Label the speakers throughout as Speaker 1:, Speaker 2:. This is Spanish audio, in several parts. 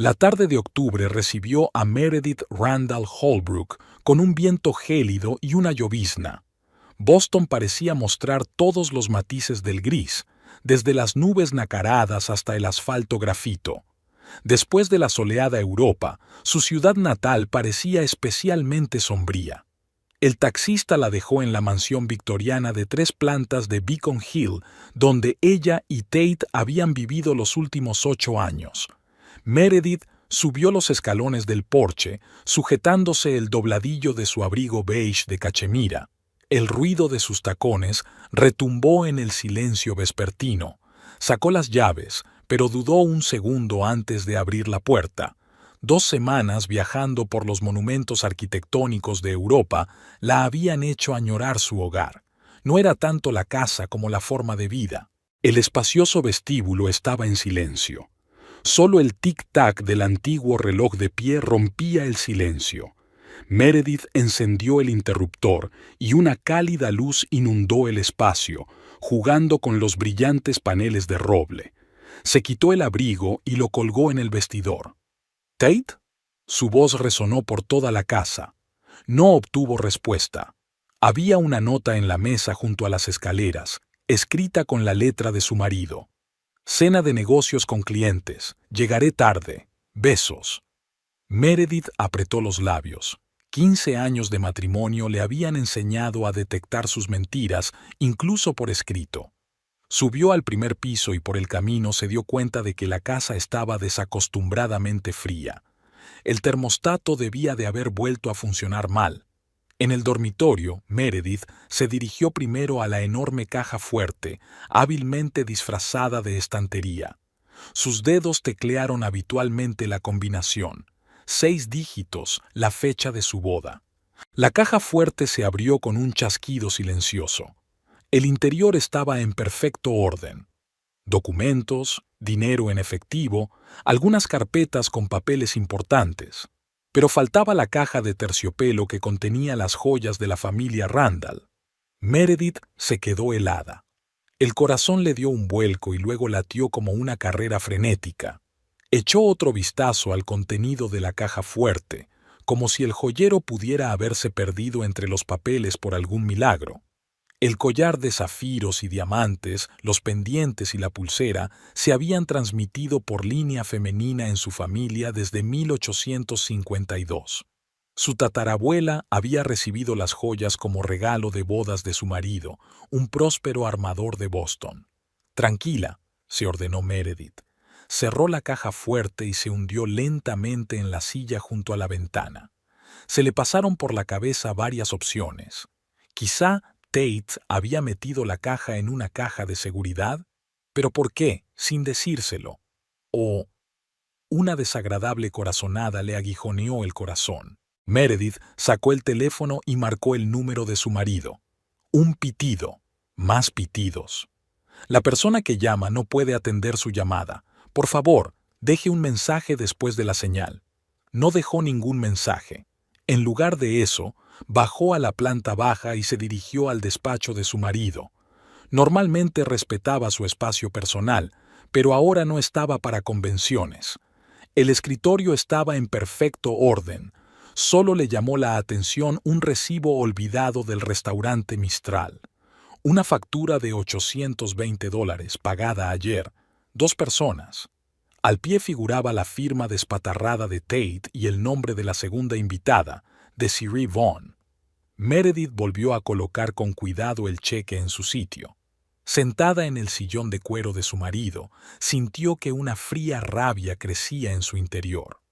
Speaker 1: La tarde de octubre recibió a Meredith Randall Holbrook con un viento gélido y una llovizna. Boston parecía mostrar todos los matices del gris, desde las nubes nacaradas hasta el asfalto grafito. Después de la soleada Europa, su ciudad natal parecía especialmente sombría. El taxista la dejó en la mansión victoriana de 3 plantas de Beacon Hill, donde ella y Tate habían vivido los últimos 8 años. Meredith subió los escalones del porche, sujetándose el dobladillo de su abrigo beige de cachemira. El ruido de sus tacones retumbó en el silencio vespertino. Sacó las llaves, pero dudó un segundo antes de abrir la puerta. 2 semanas viajando por los monumentos arquitectónicos de Europa la habían hecho añorar su hogar. No era tanto la casa como la forma de vida. El espacioso vestíbulo estaba en silencio. Solo el tic-tac del antiguo reloj de pie rompía el silencio. Meredith encendió el interruptor y una cálida luz inundó el espacio, jugando con los brillantes paneles de roble. Se quitó el abrigo y lo colgó en el vestidor. ¿Tate? Su voz resonó por toda la casa. No obtuvo respuesta. Había una nota en la mesa junto a las escaleras, escrita con la letra de su marido. Cena de negocios con clientes. Llegaré tarde. Besos. Meredith apretó los labios. 15 años de matrimonio le habían enseñado a detectar sus mentiras, incluso por escrito. Subió al primer piso y por el camino se dio cuenta de que la casa estaba desacostumbradamente fría. El termostato debía de haber vuelto a funcionar mal. En el dormitorio, Meredith se dirigió primero a la enorme caja fuerte, hábilmente disfrazada de estantería. Sus dedos teclearon habitualmente la combinación. 6 dígitos, la fecha de su boda. La caja fuerte se abrió con un chasquido silencioso. El interior estaba en perfecto orden. Documentos, dinero en efectivo, algunas carpetas con papeles importantes. Pero faltaba la caja de terciopelo que contenía las joyas de la familia Randall. Meredith se quedó helada. El corazón le dio un vuelco y luego latió como una carrera frenética. Echó otro vistazo al contenido de la caja fuerte, como si el joyero pudiera haberse perdido entre los papeles por algún milagro. El collar de zafiros y diamantes, los pendientes y la pulsera se habían transmitido por línea femenina en su familia desde 1852. Su tatarabuela había recibido las joyas como regalo de bodas de su marido, un próspero armador de Boston. «Tranquila», se ordenó Meredith. Cerró la caja fuerte y se hundió lentamente en la silla junto a la ventana. Se le pasaron por la cabeza varias opciones. Quizá Tate había metido la caja en una caja de seguridad, pero ¿por qué, sin decírselo? O una desagradable corazonada le aguijoneó el corazón. Meredith sacó el teléfono y marcó el número de su marido. Un pitido, más pitidos. La persona que llama no puede atender su llamada. Por favor, deje un mensaje después de la señal. No dejó ningún mensaje. En lugar de eso, bajó a la planta baja y se dirigió al despacho de su marido. Normalmente respetaba su espacio personal, pero ahora no estaba para convenciones. El escritorio estaba en perfecto orden. Solo le llamó la atención un recibo olvidado del restaurante Mistral. Una factura de $820 pagada ayer. 2 personas. Al pie figuraba la firma despatarrada de Tate y el nombre de la segunda invitada, Desiree Vaughn. Meredith volvió a colocar con cuidado el cheque en su sitio. Sentada en el sillón de cuero de su marido, sintió que una fría rabia crecía en su interior.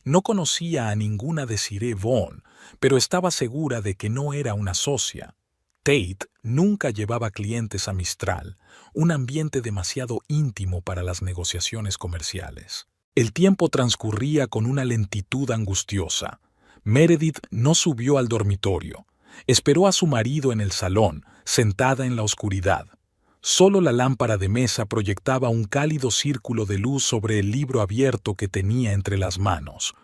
Speaker 1: No conocía a ninguna Desiree Vaughn, pero estaba segura de que no era una socia. Tate nunca llevaba clientes a Mistral, un ambiente demasiado íntimo para las negociaciones comerciales. El tiempo transcurría con una lentitud angustiosa. Meredith no subió al dormitorio. Esperó a su marido en el salón, sentada en la oscuridad. Solo la lámpara de mesa proyectaba un cálido círculo de luz sobre el libro abierto que tenía entre las manos.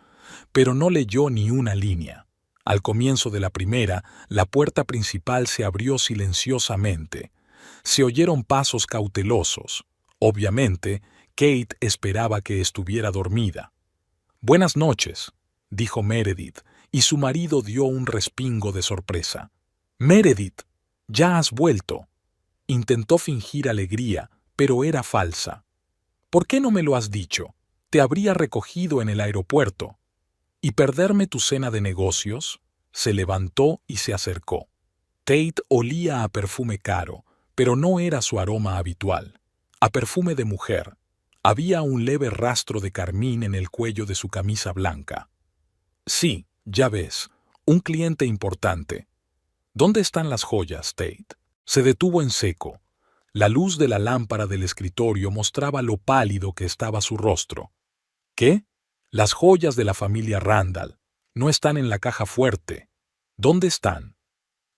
Speaker 1: Pero no leyó ni una línea. Al comienzo de la primera, la puerta principal se abrió silenciosamente. Se oyeron pasos cautelosos. Obviamente, Kate esperaba que estuviera dormida. Buenas noches, dijo Meredith, y su marido dio un respingo de sorpresa. Meredith, ya has vuelto. Intentó fingir alegría, pero era falsa. ¿Por qué no me lo has dicho? Te habría recogido en el aeropuerto. ¿Y perderme tu cena de negocios? Se levantó y se acercó. Tate olía a perfume caro, pero no era su aroma habitual. A perfume de mujer. Había un leve rastro de carmín en el cuello de su camisa blanca. Sí, ya ves, un cliente importante. ¿Dónde están las joyas, Tate? Se detuvo en seco. La luz de la lámpara del escritorio mostraba lo pálido que estaba su rostro. ¿Qué? Las joyas de la familia Randall. No están en la caja fuerte. ¿Dónde están?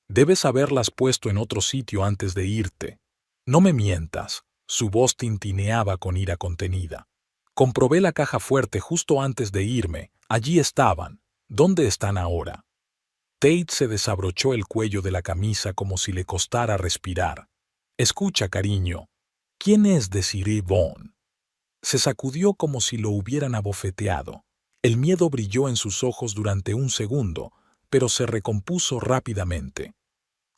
Speaker 1: Debes haberlas puesto en otro sitio antes de irte. No me mientas. Su voz tintineaba con ira contenida. Comprobé la caja fuerte justo antes de irme. Allí estaban. ¿Dónde están ahora? Tate se desabrochó el cuello de la camisa como si le costara respirar. Escucha, cariño. ¿Quién es Desiree Vaughn? Se sacudió como si lo hubieran abofeteado. El miedo brilló en sus ojos durante un segundo, pero se recompuso rápidamente.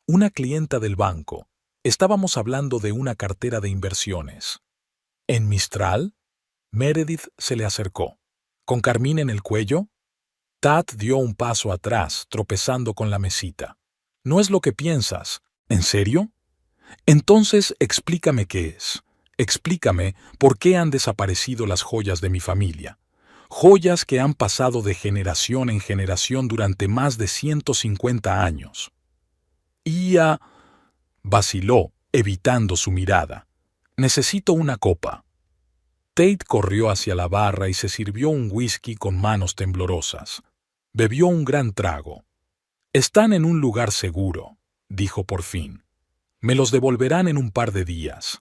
Speaker 1: Una clienta del banco. Estábamos hablando de una cartera de inversiones. ¿En Mistral? Meredith se le acercó. ¿Con carmín en el cuello? Tat dio un paso atrás, tropezando con la mesita. No es lo que piensas. ¿En serio? Entonces explícame qué es. Explícame por qué han desaparecido las joyas de mi familia. Joyas que han pasado de generación en generación durante más de 150 años. Ia vaciló, evitando su mirada. Necesito una copa. Tate corrió hacia la barra y se sirvió un whisky con manos temblorosas. Bebió un gran trago. Están en un lugar seguro, dijo por fin. Me los devolverán en un par de días.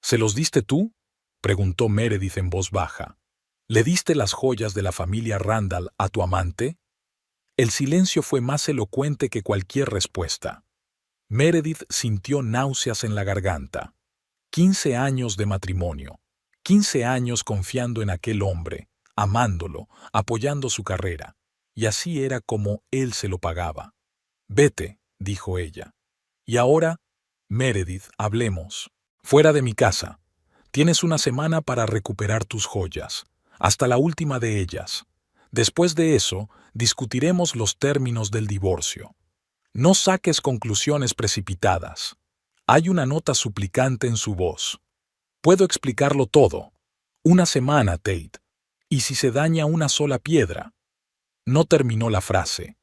Speaker 1: ¿Se los diste tú? Preguntó Meredith en voz baja. ¿Le diste las joyas de la familia Randall a tu amante? El silencio fue más elocuente que cualquier respuesta. Meredith sintió náuseas en la garganta. 15 años de matrimonio. 15 años confiando en aquel hombre, amándolo, apoyando su carrera. Y así era como él se lo pagaba. Vete, dijo ella. Y ahora, Meredith, hablemos. Fuera de mi casa. Tienes una semana para recuperar tus joyas, hasta la última de ellas. Después de eso, discutiremos los términos del divorcio. No saques conclusiones precipitadas. Hay una nota suplicante en su voz. Puedo explicarlo todo. Una semana, Tate. ¿Y si se daña una sola piedra? No terminó la frase.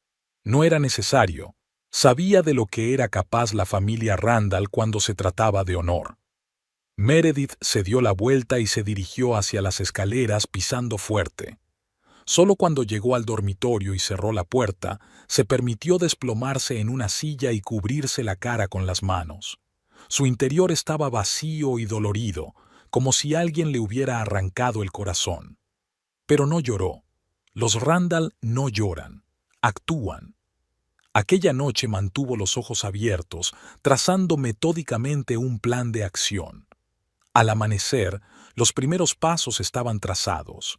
Speaker 1: No era necesario. Sabía de lo que era capaz la familia Randall cuando se trataba de honor. Meredith se dio la vuelta y se dirigió hacia las escaleras pisando fuerte. Solo cuando llegó al dormitorio y cerró la puerta, se permitió desplomarse en una silla y cubrirse la cara con las manos. Su interior estaba vacío y dolorido, como si alguien le hubiera arrancado el corazón. Pero no lloró. Los Randall no lloran, actúan. Aquella noche mantuvo los ojos abiertos, trazando metódicamente un plan de acción. Al amanecer, los primeros pasos estaban trazados.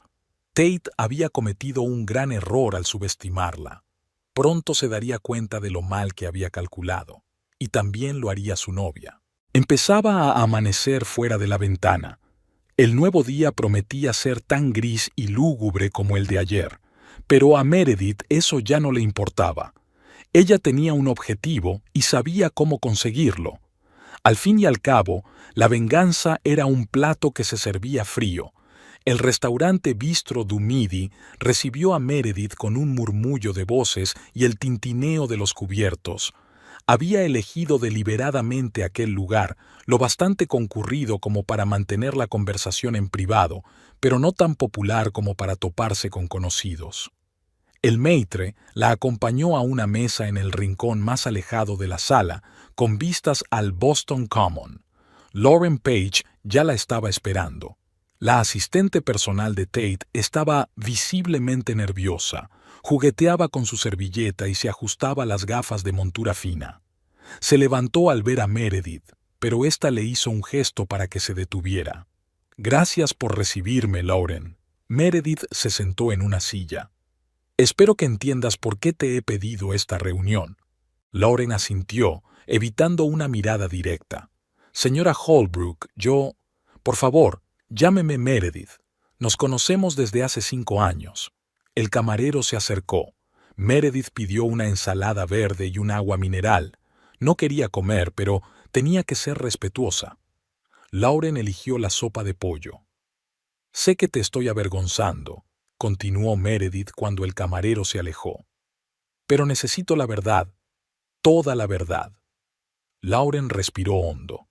Speaker 1: Tate había cometido un gran error al subestimarla. Pronto se daría cuenta de lo mal que había calculado, y también lo haría su novia. Empezaba a amanecer fuera de la ventana. El nuevo día prometía ser tan gris y lúgubre como el de ayer, pero a Meredith eso ya no le importaba. Ella tenía un objetivo y sabía cómo conseguirlo. Al fin y al cabo, la venganza era un plato que se servía frío. El restaurante Bistro du Midi recibió a Meredith con un murmullo de voces y el tintineo de los cubiertos. Había elegido deliberadamente aquel lugar, lo bastante concurrido como para mantener la conversación en privado, pero no tan popular como para toparse con conocidos. El maître la acompañó a una mesa en el rincón más alejado de la sala, con vistas al Boston Common. Lauren Page ya la estaba esperando. La asistente personal de Tate estaba visiblemente nerviosa, jugueteaba con su servilleta y se ajustaba las gafas de montura fina. Se levantó al ver a Meredith, pero ésta le hizo un gesto para que se detuviera. «Gracias por recibirme, Lauren», Meredith se sentó en una silla. Espero que entiendas por qué te he pedido esta reunión. Lauren asintió, evitando una mirada directa. Señora Holbrook, yo... Por favor, llámeme Meredith. Nos conocemos desde hace 5 años. El camarero se acercó. Meredith pidió una ensalada verde y un agua mineral. No quería comer, pero tenía que ser respetuosa. Lauren eligió la sopa de pollo. Sé que te estoy avergonzando, continuó Meredith cuando el camarero se alejó. Pero necesito la verdad, toda la verdad. Lauren respiró hondo.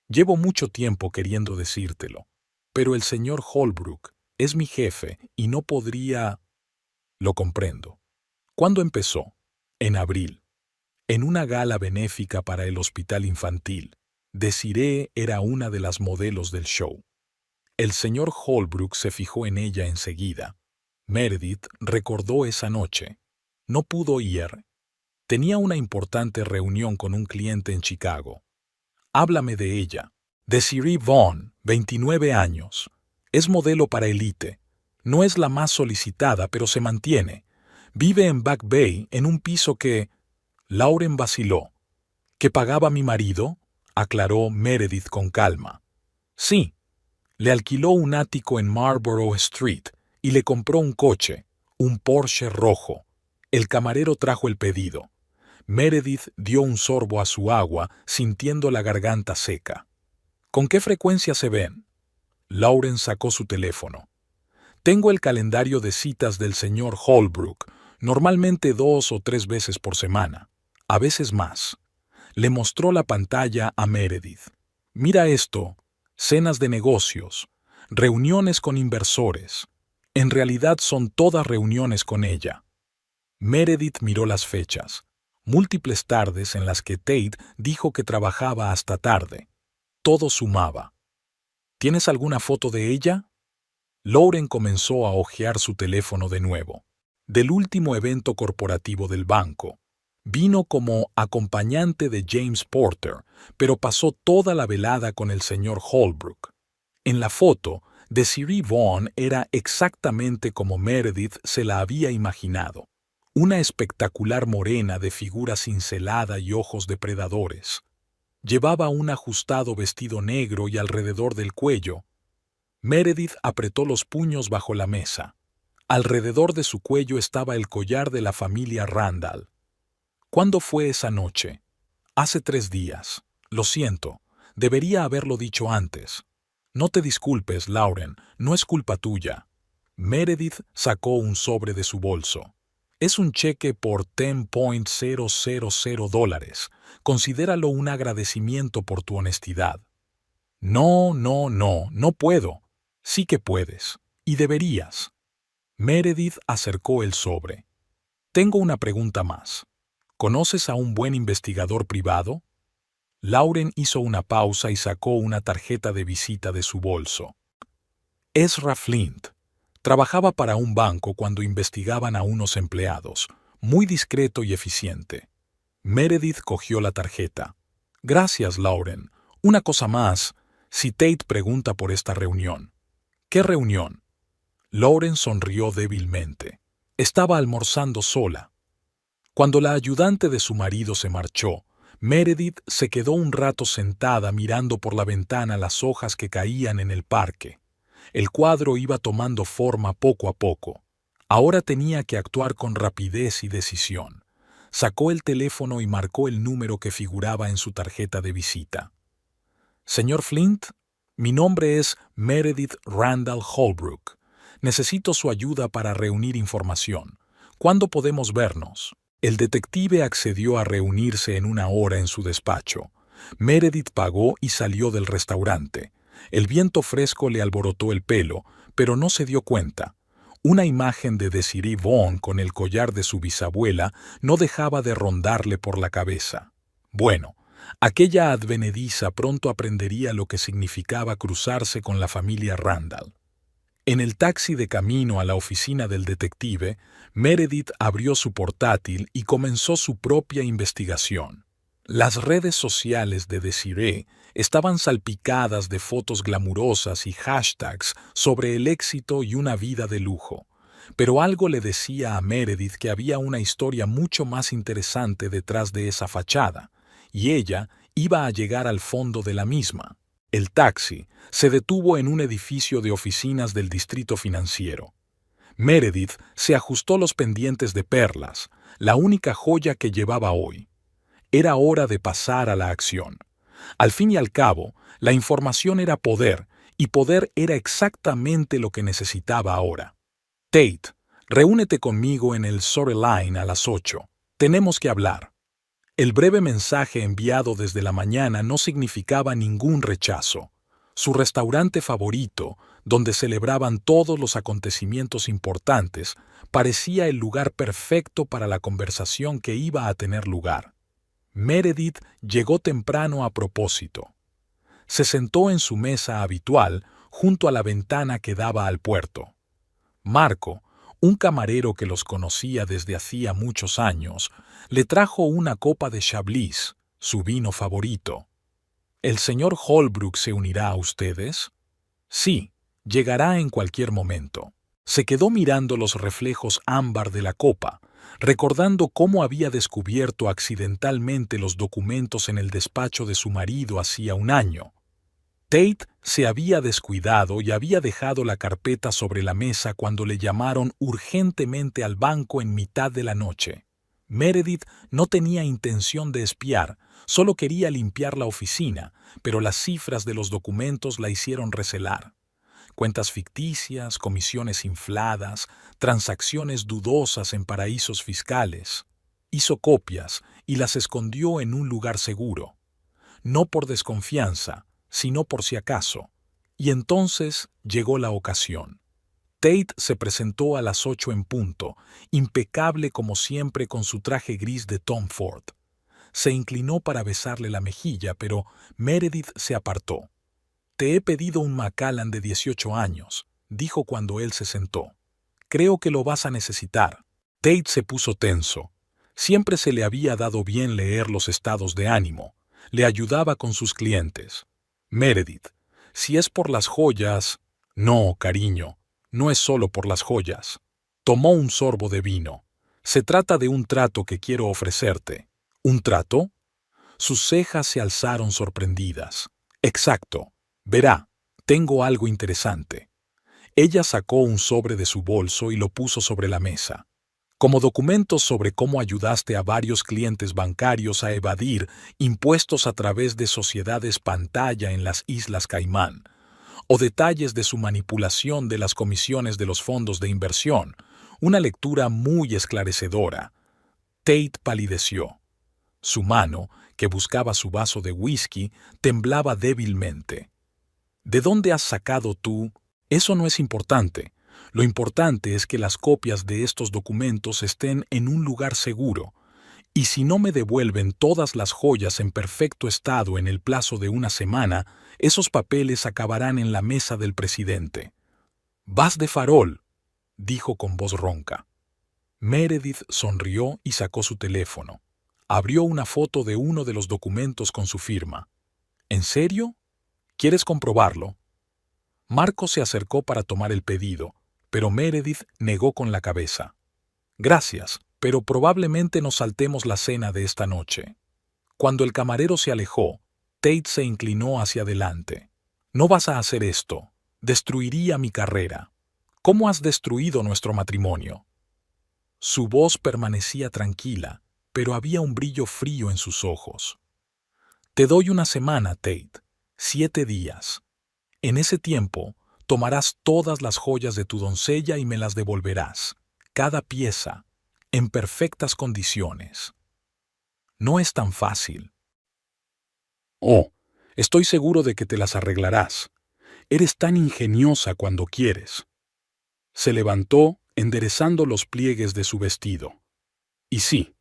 Speaker 1: Llevo mucho tiempo queriendo decírtelo, pero el señor Holbrook es mi jefe y no podría... Lo comprendo. ¿Cuándo empezó? En abril. En una gala benéfica para el hospital infantil. Desiree era una de las modelos del show. El señor Holbrook se fijó en ella enseguida. Meredith recordó esa noche. No pudo ir. Tenía una importante reunión con un cliente en Chicago. Háblame de ella. Desiree Vaughn, 29 años. Es modelo para Elite. No es la más solicitada, pero se mantiene. Vive en Back Bay, en un piso que... Lauren vaciló. ¿Que pagaba mi marido? Aclaró Meredith con calma. Sí. Le alquiló un ático en Marlborough Street y le compró un coche, un Porsche rojo. El camarero trajo el pedido. Meredith dio un sorbo a su agua, sintiendo la garganta seca. ¿Con qué frecuencia se ven? Lauren sacó su teléfono. Tengo el calendario de citas del señor Holbrook, normalmente 2 o 3 veces por semana, a veces más. Le mostró la pantalla a Meredith. Mira esto, cenas de negocios, reuniones con inversores. En realidad son todas reuniones con ella. Meredith miró las fechas. Múltiples tardes en las que Tate dijo que trabajaba hasta tarde. Todo sumaba. ¿Tienes alguna foto de ella? Lauren comenzó a hojear su teléfono de nuevo. Del último evento corporativo del banco. Vino como acompañante de James Porter, pero pasó toda la velada con el señor Holbrook. En la foto, Desiree Vaughn era exactamente como Meredith se la había imaginado. Una espectacular morena de figura cincelada y ojos depredadores. Llevaba un ajustado vestido negro y alrededor del cuello. Meredith apretó los puños bajo la mesa. Alrededor de su cuello estaba el collar de la familia Randall. ¿Cuándo fue esa noche? Hace 3 días. Lo siento, debería haberlo dicho antes. No te disculpes, Lauren, no es culpa tuya. Meredith sacó un sobre de su bolso. Es un cheque por $10,000. Considéralo un agradecimiento por tu honestidad. No puedo. Sí que puedes. Y deberías. Meredith acercó el sobre. Tengo una pregunta más. ¿Conoces a un buen investigador privado? Lauren hizo una pausa y sacó una tarjeta de visita de su bolso. Ezra Flint. Trabajaba para un banco cuando investigaban a unos empleados, muy discreto y eficiente. Meredith cogió la tarjeta. Gracias, Lauren. Una cosa más, si Tate pregunta por esta reunión. ¿Qué reunión? Lauren sonrió débilmente. Estaba almorzando sola. Cuando la ayudante de su marido se marchó, Meredith se quedó un rato sentada mirando por la ventana las hojas que caían en el parque. El cuadro iba tomando forma poco a poco. Ahora tenía que actuar con rapidez y decisión. Sacó el teléfono y marcó el número que figuraba en su tarjeta de visita. Señor Flint, mi nombre es Meredith Randall Holbrook. Necesito su ayuda para reunir información. ¿Cuándo podemos vernos? El detective accedió a reunirse en 1 hora en su despacho. Meredith pagó y salió del restaurante. El viento fresco le alborotó el pelo, pero no se dio cuenta. Una imagen de Desiree Vaughn con el collar de su bisabuela no dejaba de rondarle por la cabeza. Bueno, aquella advenediza pronto aprendería lo que significaba cruzarse con la familia Randall. En el taxi de camino a la oficina del detective, Meredith abrió su portátil y comenzó su propia investigación. Las redes sociales de Desiree estaban salpicadas de fotos glamurosas y hashtags sobre el éxito y una vida de lujo. Pero algo le decía a Meredith que había una historia mucho más interesante detrás de esa fachada, y ella iba a llegar al fondo de la misma. El taxi se detuvo en un edificio de oficinas del distrito financiero. Meredith se ajustó los pendientes de perlas, la única joya que llevaba hoy. Era hora de pasar a la acción. Al fin y al cabo, la información era poder, y poder era exactamente lo que necesitaba ahora. Tate, reúnete conmigo en el Surrey Line a las 8. Tenemos que hablar. El breve mensaje enviado desde la mañana no significaba ningún rechazo. Su restaurante favorito, donde celebraban todos los acontecimientos importantes, parecía el lugar perfecto para la conversación que iba a tener lugar. Meredith llegó temprano a propósito. Se sentó en su mesa habitual junto a la ventana que daba al puerto. Marco, un camarero que los conocía desde hacía muchos años, le trajo una copa de Chablis, su vino favorito. ¿El señor Holbrook se unirá a ustedes? Sí, llegará en cualquier momento. Se quedó mirando los reflejos ámbar de la copa, recordando cómo había descubierto accidentalmente los documentos en el despacho de su marido hacía un año. Tate se había descuidado y había dejado la carpeta sobre la mesa cuando le llamaron urgentemente al banco en mitad de la noche. Meredith no tenía intención de espiar, solo quería limpiar la oficina, pero las cifras de los documentos la hicieron recelar. Cuentas ficticias, comisiones infladas, transacciones dudosas en paraísos fiscales. Hizo copias y las escondió en un lugar seguro. No por desconfianza, sino por si acaso. Y entonces llegó la ocasión. Tate se presentó a las 8 en punto, impecable como siempre con su traje gris de Tom Ford. Se inclinó para besarle la mejilla, pero Meredith se apartó. «Te he pedido un Macallan de 18 años», dijo cuando él se sentó. «Creo que lo vas a necesitar». Tate se puso tenso. Siempre se le había dado bien leer los estados de ánimo. Le ayudaba con sus clientes. «Meredith, si es por las joyas...» «No, cariño, no es solo por las joyas». Tomó un sorbo de vino. «Se trata de un trato que quiero ofrecerte». «¿Un trato?» Sus cejas se alzaron sorprendidas. «Exacto. Verá, tengo algo interesante». Ella sacó un sobre de su bolso y lo puso sobre la mesa. Como documentos sobre cómo ayudaste a varios clientes bancarios a evadir impuestos a través de sociedades pantalla en las Islas Caimán, o detalles de su manipulación de las comisiones de los fondos de inversión, una lectura muy esclarecedora. Tate palideció. Su mano, que buscaba su vaso de whisky, temblaba débilmente. ¿De dónde has sacado tú? Eso no es importante. Lo importante es que las copias de estos documentos estén en un lugar seguro. Y si no me devuelven todas las joyas en perfecto estado en el plazo de una semana, esos papeles acabarán en la mesa del presidente. «Vas de farol», dijo con voz ronca. Meredith sonrió y sacó su teléfono. Abrió una foto de uno de los documentos con su firma. «¿En serio? ¿Quieres comprobarlo?» Marco se acercó para tomar el pedido, pero Meredith negó con la cabeza. «Gracias, pero probablemente nos saltemos la cena de esta noche». Cuando el camarero se alejó, Tate se inclinó hacia adelante. «No vas a hacer esto. Destruiría mi carrera. ¿Cómo has destruido nuestro matrimonio?» Su voz permanecía tranquila, pero había un brillo frío en sus ojos. «Te doy una semana, Tate. 7 días. En ese tiempo, tomarás todas las joyas de tu doncella y me las devolverás, cada pieza, en perfectas condiciones». «No es tan fácil». «Oh, estoy seguro de que te las arreglarás. Eres tan ingeniosa cuando quieres». Se levantó, enderezando los pliegues de su vestido. «Y sí,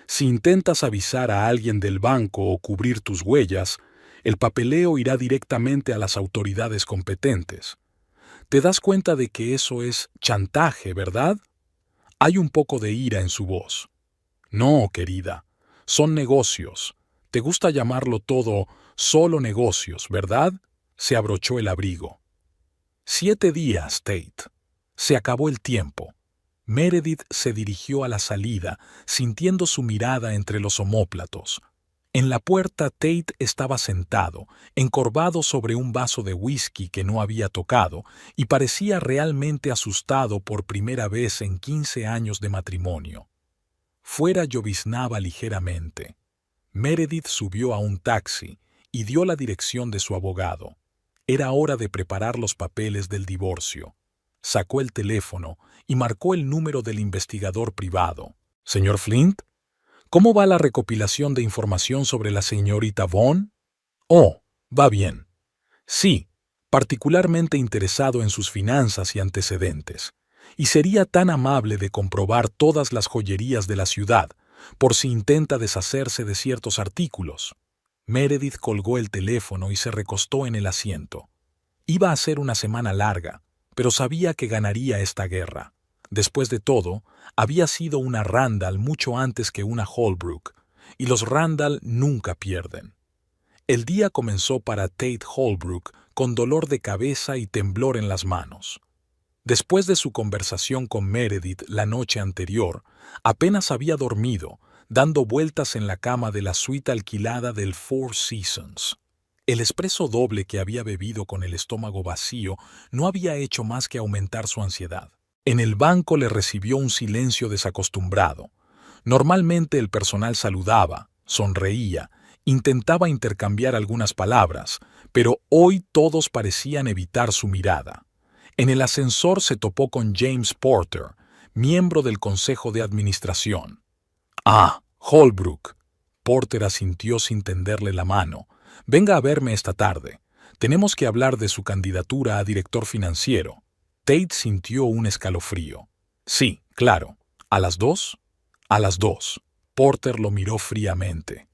Speaker 1: si intentas avisar a alguien del banco o cubrir tus huellas, el papeleo irá directamente a las autoridades competentes. Te das cuenta de que eso es chantaje, ¿verdad?» Hay un poco de ira en su voz. «No, querida, son negocios. Te gusta llamarlo todo solo negocios, ¿verdad? Se abrochó el abrigo. 7 días, Tate. Se acabó el tiempo. Meredith se dirigió a la salida, sintiendo su mirada entre los omóplatos. En la puerta Tate estaba sentado, encorvado sobre un vaso de whisky que no había tocado, y parecía realmente asustado por primera vez en 15 años de matrimonio. Fuera lloviznaba ligeramente. Meredith subió a un taxi y dio la dirección de su abogado. Era hora de preparar los papeles del divorcio. Sacó el teléfono y marcó el número del investigador privado. «¿Señor Flint? ¿Cómo va la recopilación de información sobre la señorita Vaughn?» «Oh, va bien. Sí, particularmente interesado en sus finanzas y antecedentes. Y sería tan amable de comprobar todas las joyerías de la ciudad, por si intenta deshacerse de ciertos artículos». Meredith colgó el teléfono y se recostó en el asiento. Iba a ser una semana larga, pero sabía que ganaría esta guerra. Después de todo, había sido una Randall mucho antes que una Holbrook, y los Randall nunca pierden. El día comenzó para Tate Holbrook con dolor de cabeza y temblor en las manos. Después de su conversación con Meredith la noche anterior, apenas había dormido, dando vueltas en la cama de la suite alquilada del Four Seasons. El espresso doble que había bebido con el estómago vacío no había hecho más que aumentar su ansiedad. En el banco le recibió un silencio desacostumbrado. Normalmente el personal saludaba, sonreía, intentaba intercambiar algunas palabras, pero hoy todos parecían evitar su mirada. En el ascensor se topó con James Porter, miembro del Consejo de Administración. «Ah, Holbrook». Porter asintió sin tenderle la mano. «Venga a verme esta tarde. Tenemos que hablar de su candidatura a director financiero». Tate sintió un escalofrío. «Sí, claro. ¿A las 2? «A las 2». Porter lo miró fríamente.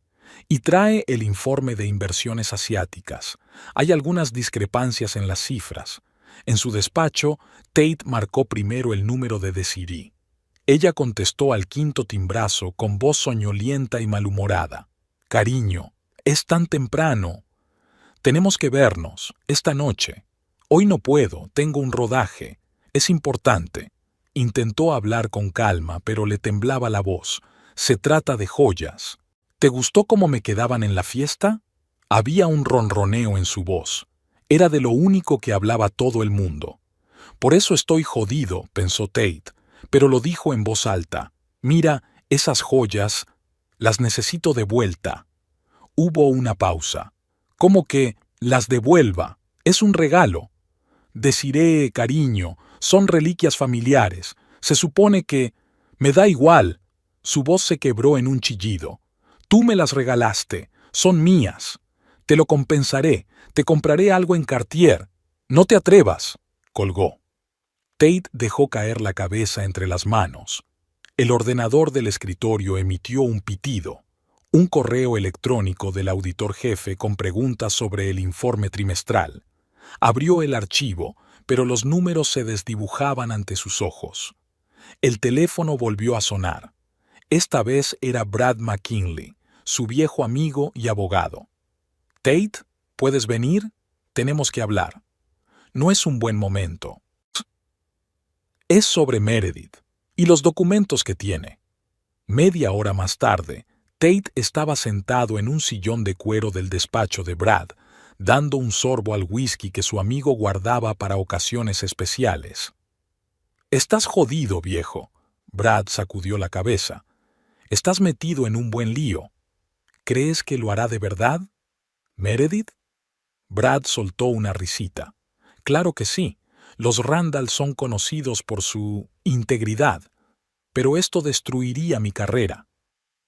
Speaker 1: «Y trae el informe de inversiones asiáticas. Hay algunas discrepancias en las cifras». En su despacho, Tate marcó primero el número de Desiree. Ella contestó al quinto timbrazo con voz soñolienta y malhumorada. «Cariño, es tan temprano. Tenemos que vernos, esta noche. Hoy no puedo, tengo un rodaje. Es importante». Intentó hablar con calma, pero le temblaba la voz. «Se trata de joyas». «¿Te gustó cómo me quedaban en la fiesta?» Había un ronroneo en su voz. Era de lo único que hablaba todo el mundo. «Por eso estoy jodido», pensó Tate, pero lo dijo en voz alta. «Mira, esas joyas, las necesito de vuelta». Hubo una pausa. «¿Cómo que las devuelva? Es un regalo». «Desiree, cariño, son reliquias familiares. Se supone que... Me da igual». Su voz se quebró en un chillido. «Tú me las regalaste. Son mías. Te lo compensaré. Te compraré algo en Cartier. No te atrevas». Colgó. Tate dejó caer la cabeza entre las manos. El ordenador del escritorio emitió un pitido. Un correo electrónico del auditor jefe con preguntas sobre el informe trimestral. Abrió el archivo, pero los números se desdibujaban ante sus ojos. El teléfono volvió a sonar. Esta vez era Brad McKinley, su viejo amigo y abogado. «Tate, ¿puedes venir? Tenemos que hablar». «No es un buen momento». «Es sobre Meredith y los documentos que tiene». Media hora más tarde, Tate estaba sentado en un sillón de cuero del despacho de Brad, dando un sorbo al whisky que su amigo guardaba para ocasiones especiales. «Estás jodido, viejo». Brad sacudió la cabeza. «Estás metido en un buen lío. ¿Crees que lo hará de verdad? ¿Meredith?» Brad soltó una risita. «Claro que sí. Los Randall son conocidos por su integridad. Pero esto destruiría mi carrera.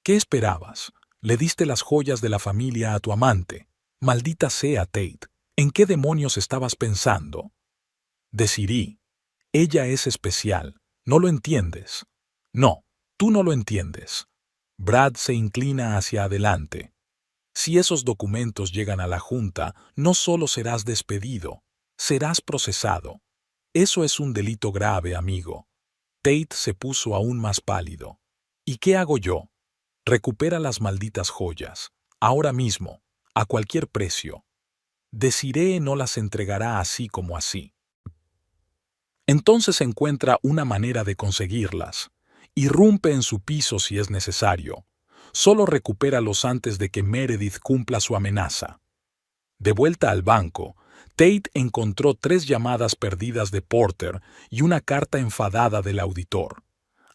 Speaker 1: ¿Qué esperabas? Le diste las joyas de la familia a tu amante. Maldita sea, Tate. ¿En qué demonios estabas pensando?» «Desiree. Ella es especial. ¿No lo entiendes?» «No, tú no lo entiendes». Brad se inclina hacia adelante. «Si esos documentos llegan a la Junta, no solo serás despedido, serás procesado. Eso es un delito grave, amigo». Tate se puso aún más pálido. «¿Y qué hago yo?» «Recupera las malditas joyas. Ahora mismo, a cualquier precio. Desiree no las entregará así como así. Entonces encuentra una manera de conseguirlas. Irrumpe en su piso si es necesario. Solo recupéralos antes de que Meredith cumpla su amenaza. De vuelta al banco, Tate encontró 3 llamadas perdidas de Porter y una carta enfadada del auditor.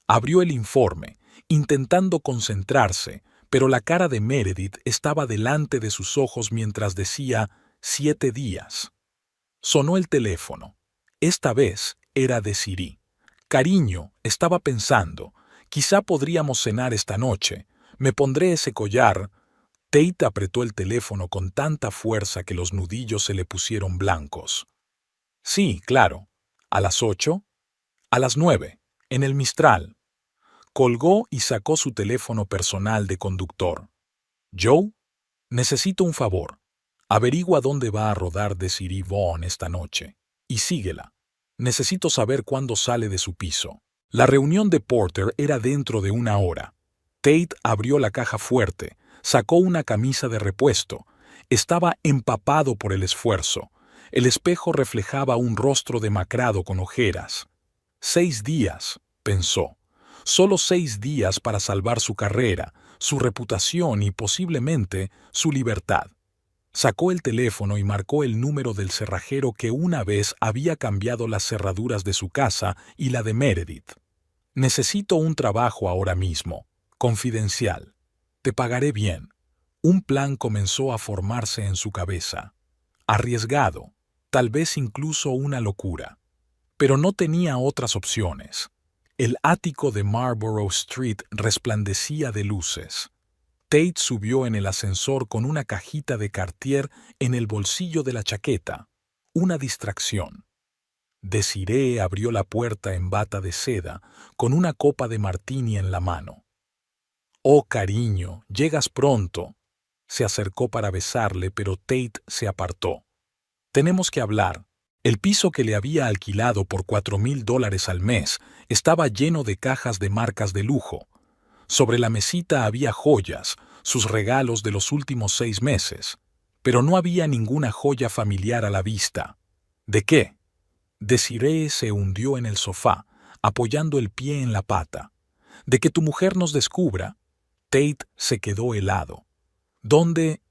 Speaker 1: Abrió el informe, intentando concentrarse, pero la cara de Meredith estaba delante de sus ojos mientras decía 7 días. Sonó el teléfono. Esta vez era Desiree. Cariño, estaba pensando, quizá podríamos cenar esta noche. Me pondré ese collar. Tate apretó el teléfono con tanta fuerza que los nudillos se le pusieron blancos. Sí, claro. ¿A las 8? A las 9, en el Mistral. Colgó y sacó su teléfono personal de conductor. Joe, necesito un favor. Averigua dónde va a rodar Desiree Vaughn esta noche. Y síguela. Necesito saber cuándo sale de su piso. La reunión de Porter era dentro de 1 hora. Tate abrió la caja fuerte, sacó una camisa de repuesto. Estaba empapado por el esfuerzo. El espejo reflejaba un rostro demacrado con ojeras. 6 días, pensó. Solo 6 días para salvar su carrera, su reputación y posiblemente su libertad. Sacó el teléfono y marcó el número del cerrajero que una vez había cambiado las cerraduras de su casa y la de Meredith. Necesito un trabajo ahora mismo. Confidencial. Te pagaré bien. Un plan comenzó a formarse en su cabeza. Arriesgado, tal vez incluso una locura. Pero no tenía otras opciones. El ático de Marlborough Street resplandecía de luces. Tate subió en el ascensor con una cajita de Cartier en el bolsillo de la chaqueta. Una distracción. Desiree abrió la puerta en bata de seda, con una copa de martini en la mano. «Oh, cariño, llegas pronto». Se acercó para besarle, pero Tate se apartó. «Tenemos que hablar». El piso que le había alquilado por $4,000 al mes estaba lleno de cajas de marcas de lujo. Sobre la mesita había joyas, sus regalos de los últimos 6 meses, pero no había ninguna joya familiar a la vista. ¿De qué? Desiree se hundió en el sofá, apoyando el pie en la pata. ¿De que tu mujer nos descubra? Tate se quedó helado. ¿Dónde?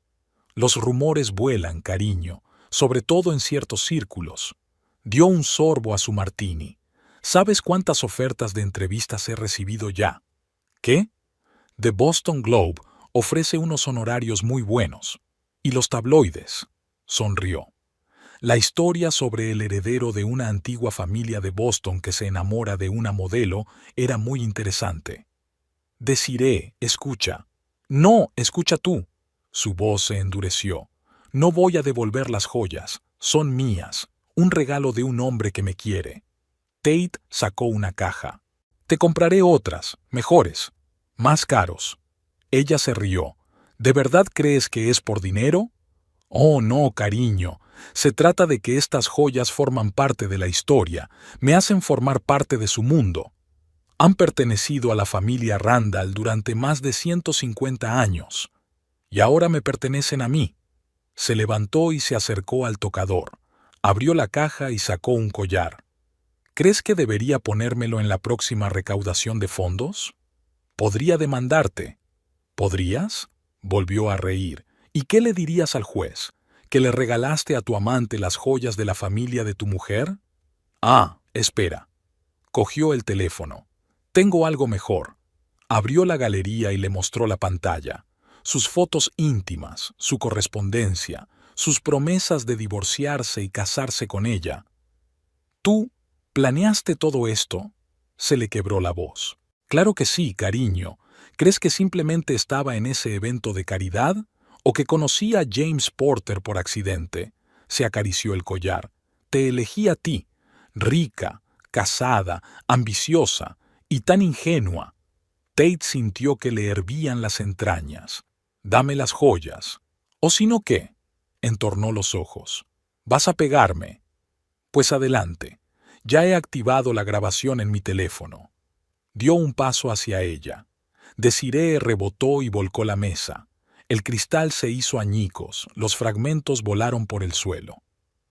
Speaker 1: Los rumores vuelan, cariño, sobre todo en ciertos círculos. Dio un sorbo a su martini. ¿Sabes cuántas ofertas de entrevistas he recibido ya? ¿Qué? The Boston Globe ofrece unos honorarios muy buenos. ¿Y los tabloides? Sonrió. La historia sobre el heredero de una antigua familia de Boston que se enamora de una modelo era muy interesante. Desiree, escucha. No, escucha tú. Su voz se endureció. No voy a devolver las joyas. Son mías. Un regalo de un hombre que me quiere. Tate sacó una caja. Te compraré otras, mejores, más caros. Ella se rió. ¿De verdad crees que es por dinero? Oh, no, cariño. Se trata de que estas joyas forman parte de la historia, me hacen formar parte de su mundo. Han pertenecido a la familia Randall durante más de 150 años. Y ahora me pertenecen a mí. Se levantó y se acercó al tocador. Abrió la caja y sacó un collar. ¿Crees que debería ponérmelo en la próxima recaudación de fondos? Podría demandarte. ¿Podrías? Volvió a reír. ¿Y qué le dirías al juez? ¿Que le regalaste a tu amante las joyas de la familia de tu mujer? Ah, espera. Cogió el teléfono. Tengo algo mejor. Abrió la galería y le mostró la pantalla. Sus fotos íntimas, su correspondencia, sus promesas de divorciarse y casarse con ella. ¿Tú planeaste todo esto? Se le quebró la voz. Claro que sí, cariño. ¿Crees que simplemente estaba en ese evento de caridad? ¿O que conocí a James Porter por accidente? Se acarició el collar. Te elegí a ti, rica, casada, ambiciosa y tan ingenua. Tate sintió que le hervían las entrañas. Dame las joyas. ¿O si no qué? Entornó los ojos. ¿Vas a pegarme? Pues adelante. Ya he activado la grabación en mi teléfono. Dio un paso hacia ella. Desiree rebotó y volcó la mesa. El cristal se hizo añicos, los fragmentos volaron por el suelo.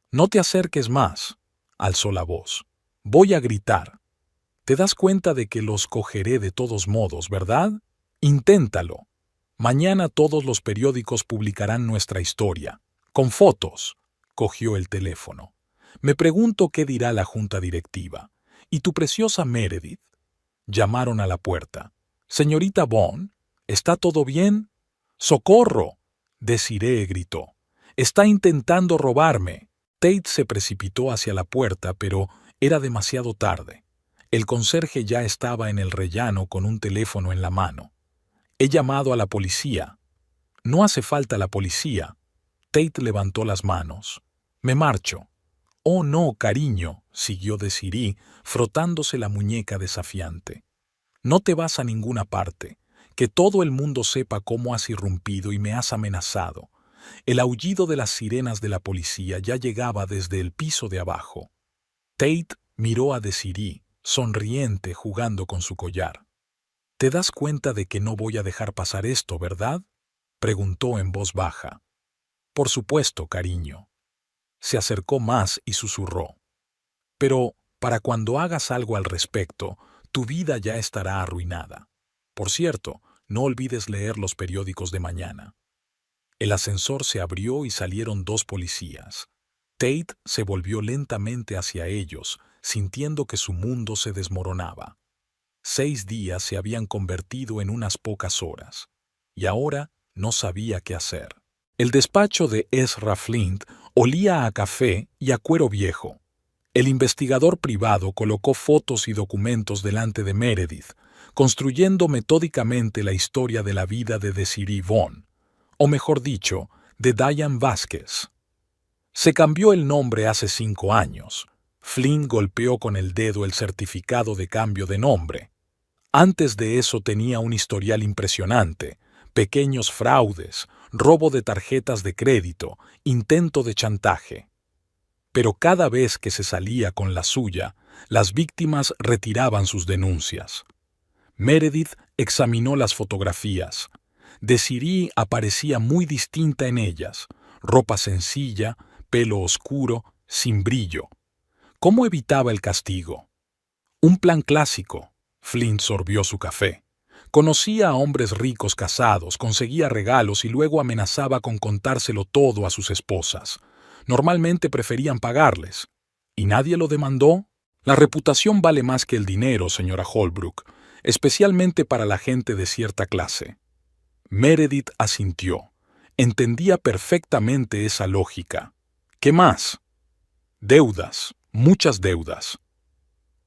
Speaker 1: «No te acerques más», alzó la voz. «Voy a gritar. Te das cuenta de que los cogeré de todos modos, ¿verdad? Inténtalo. Mañana todos los periódicos publicarán nuestra historia, con fotos». Cogió el teléfono. «Me pregunto qué dirá la junta directiva. ¿Y tu preciosa Meredith?» Llamaron a la puerta. «Señorita Vaughn, ¿está todo bien?» «¡Socorro!», Desiree gritó. «Está intentando robarme». Tate se precipitó hacia la puerta, pero era demasiado tarde. El conserje ya estaba en el rellano con un teléfono en la mano. «He llamado a la policía». «No hace falta la policía». Tate levantó las manos. «Me marcho». «Oh, no, cariño», siguió Desiree, frotándose la muñeca desafiante. «No te vas a ninguna parte. Que todo el mundo sepa cómo has irrumpido y me has amenazado». El aullido de las sirenas de la policía ya llegaba desde el piso de abajo. Tate miró a Desiree, sonriente, jugando con su collar. «¿Te das cuenta de que no voy a dejar pasar esto, verdad?», preguntó en voz baja. «Por supuesto, cariño». Se acercó más y susurró. «Pero, para cuando hagas algo al respecto, tu vida ya estará arruinada. Por cierto, no olvides leer los periódicos de mañana». El ascensor se abrió y salieron 2 policías. Tate se volvió lentamente hacia ellos, sintiendo que su mundo se desmoronaba. 6 días se habían convertido en unas pocas horas, y ahora no sabía qué hacer. El despacho de Ezra Flint olía a café y a cuero viejo. El investigador privado colocó fotos y documentos delante de Meredith, construyendo metódicamente la historia de la vida de Desiree Vaughn, o mejor dicho, de Diane Vázquez. Se cambió el nombre hace 5 años. Flynn golpeó con el dedo el certificado de cambio de nombre. Antes de eso tenía un historial impresionante: pequeños fraudes, robo de tarjetas de crédito, intento de chantaje. Pero cada vez que se salía con la suya, las víctimas retiraban sus denuncias. Meredith examinó las fotografías. Desiree aparecía muy distinta en ellas: ropa sencilla, pelo oscuro, sin brillo. ¿Cómo evitaba el castigo? Un plan clásico. Flint sorbió su café. Conocía a hombres ricos casados, conseguía regalos y luego amenazaba con contárselo todo a sus esposas. Normalmente preferían pagarles. ¿Y nadie lo demandó? La reputación vale más que el dinero, señora Holbrook, especialmente para la gente de cierta clase. Meredith asintió. Entendía perfectamente esa lógica. ¿Qué más? Deudas, muchas deudas.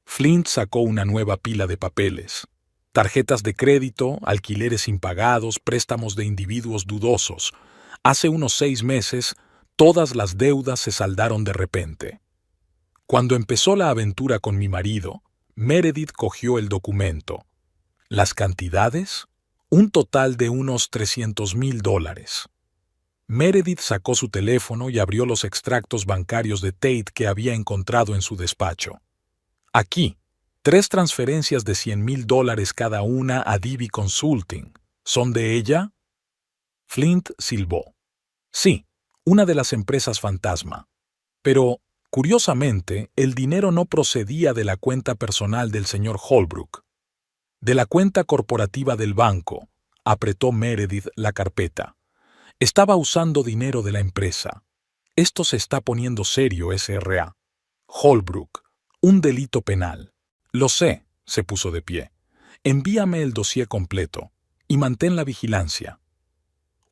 Speaker 1: Flint sacó una nueva pila de papeles. Tarjetas de crédito, alquileres impagados, préstamos de individuos dudosos. Hace unos 6 meses, todas las deudas se saldaron de repente. Cuando empezó la aventura con mi marido, Meredith cogió el documento. ¿Las cantidades? Un total de unos $300,000. Meredith sacó su teléfono y abrió los extractos bancarios de Tate que había encontrado en su despacho. Aquí, 3 transferencias de $100,000 cada una a DB Consulting. ¿Son de ella? Flint silbó. Sí, una de las empresas fantasma. Pero, curiosamente, el dinero no procedía de la cuenta personal del señor Holbrook. De la cuenta corporativa del banco, apretó Meredith la carpeta. Estaba usando dinero de la empresa. Esto se está poniendo serio, S.R.A. Holbrook, un delito penal. Lo sé, se puso de pie. Envíame el dossier completo y mantén la vigilancia.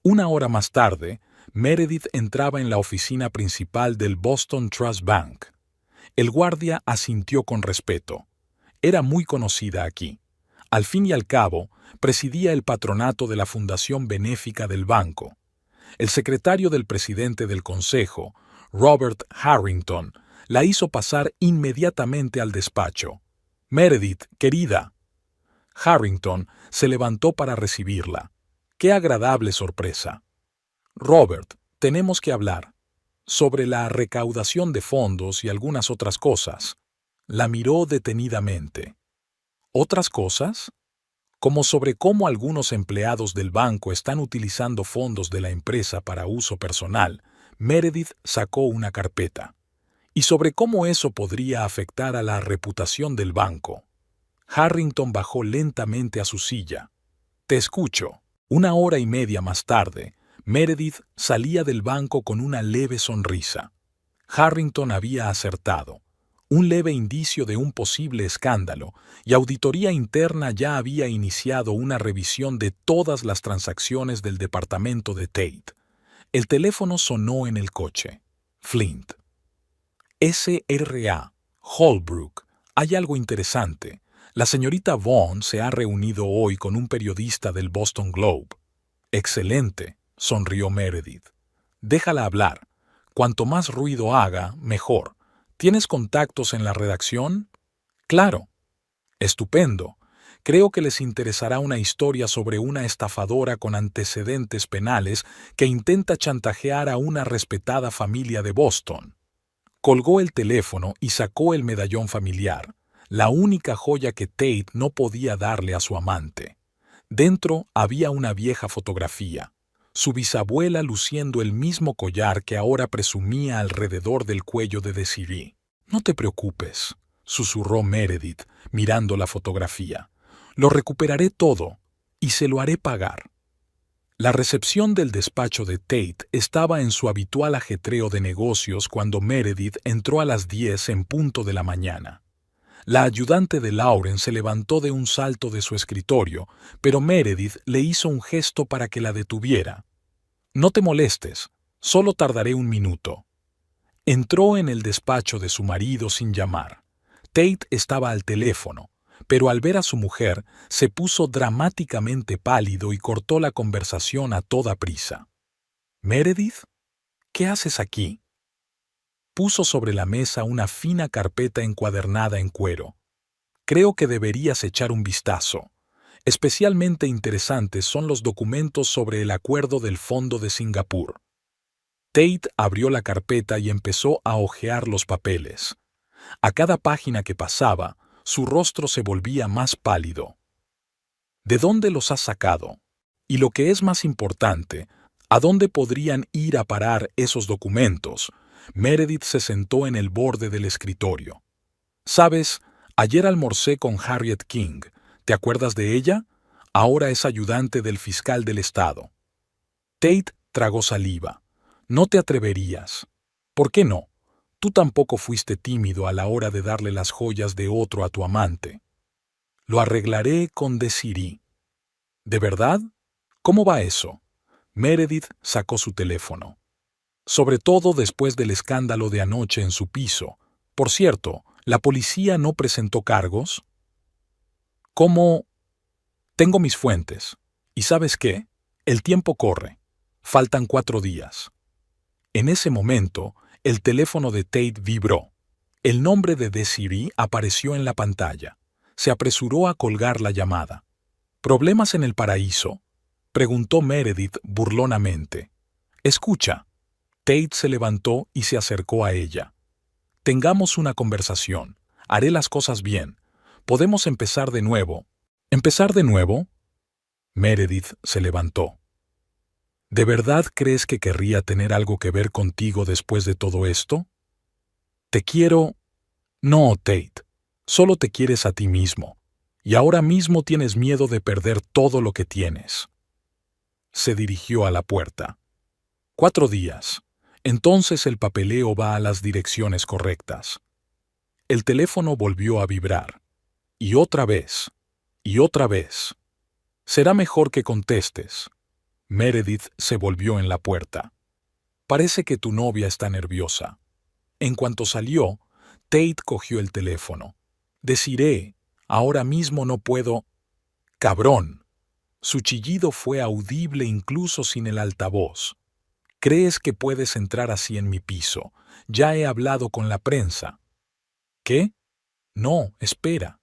Speaker 1: 1 hora más tarde, Meredith entraba en la oficina principal del Boston Trust Bank. El guardia asintió con respeto. Era muy conocida aquí. Al fin y al cabo, presidía el patronato de la fundación benéfica del banco. El secretario del presidente del consejo, Robert Harrington, la hizo pasar inmediatamente al despacho. «Meredith, querida». Harrington se levantó para recibirla. ¡Qué agradable sorpresa! «Robert, tenemos que hablar sobre la recaudación de fondos y algunas otras cosas». La miró detenidamente. «¿Otras cosas? como sobre cómo algunos empleados del banco están utilizando fondos de la empresa para uso personal, Meredith sacó una carpeta. Y sobre cómo eso podría afectar a la reputación del banco. Harrington bajó lentamente a su silla. «Te escucho». 1 hora y media más tarde, Meredith salía del banco con una leve sonrisa. Harrington había acertado. Un leve indicio de un posible escándalo, y Auditoría Interna ya había iniciado una revisión de todas las transacciones del departamento de Tate. El teléfono sonó en el coche. Flint. S.R.A. Holbrook. Hay algo interesante. La señorita Vaughn se ha reunido hoy con un periodista del Boston Globe. Excelente, sonrió Meredith. Déjala hablar. Cuanto más ruido haga, mejor. ¿Tienes contactos en la redacción? Claro. Estupendo. Creo que les interesará una historia sobre una estafadora con antecedentes penales que intenta chantajear a una respetada familia de Boston. Colgó el teléfono y sacó el medallón familiar, la única joya que Tate no podía darle a su amante. Dentro había una vieja fotografía, su bisabuela luciendo el mismo collar que ahora presumía alrededor del cuello de Desiree. «No te preocupes», susurró Meredith, mirando la fotografía. «Lo recuperaré todo y se lo haré pagar». La recepción del despacho de Tate estaba en su habitual ajetreo de negocios cuando Meredith entró a las 10 en punto de la mañana. La ayudante de Lauren se levantó de un salto de su escritorio, pero Meredith le hizo un gesto para que la detuviera. «No te molestes, solo tardaré 1 minuto». Entró en el despacho de su marido sin llamar. Tate estaba al teléfono, pero al ver a su mujer se puso dramáticamente pálido y cortó la conversación a toda prisa. «¿Meredith? ¿Qué haces aquí?» Puso sobre la mesa una fina carpeta encuadernada en cuero. «Creo que deberías echar un vistazo. Especialmente interesantes son los documentos sobre el acuerdo del Fondo de Singapur». Tate abrió la carpeta y empezó a hojear los papeles. A cada página que pasaba, su rostro se volvía más pálido. «¿De dónde los has sacado? Y lo que es más importante, ¿a dónde podrían ir a parar esos documentos?» Meredith se sentó en el borde del escritorio. «Sabes, ayer almorcé con Harriet King. ¿Te acuerdas de ella? Ahora es ayudante del fiscal del estado». Tate tragó saliva. «No te atreverías». «¿Por qué no? Tú tampoco fuiste tímido a la hora de darle las joyas de otro a tu amante». «Lo arreglaré con Desiree». «¿De verdad? ¿Cómo va eso?» Meredith sacó su teléfono. «Sobre todo después del escándalo de anoche en su piso. Por cierto, ¿la policía no presentó cargos?» «¿Cómo?» «Tengo mis fuentes. ¿Y sabes qué? El tiempo corre. Faltan 4 días». En ese momento, el teléfono de Tate vibró. El nombre de Desiree apareció en la pantalla. Se apresuró a colgar la llamada. «¿Problemas en el paraíso?», preguntó Meredith burlonamente. «Escucha». Tate se levantó y se acercó a ella. «Tengamos una conversación. Haré las cosas bien. Podemos empezar de nuevo». «¿Empezar de nuevo?» Meredith se levantó. «¿De verdad crees que querría tener algo que ver contigo después de todo esto?» «Te quiero...» «No, Tate. Solo te quieres a ti mismo. Y ahora mismo tienes miedo de perder todo lo que tienes». Se dirigió a la puerta. 4 días. Entonces el papeleo va a las direcciones correctas. El teléfono volvió a vibrar. Y otra vez. Y otra vez. «Será mejor que contestes». Meredith se volvió en la puerta. «Parece que tu novia está nerviosa». En cuanto salió, Tate cogió el teléfono. «Desiree, ahora mismo no puedo...» «Cabrón». Su chillido fue audible incluso sin el altavoz. «¿Crees que puedes entrar así en mi piso? Ya he hablado con la prensa». «¿Qué? No, espera.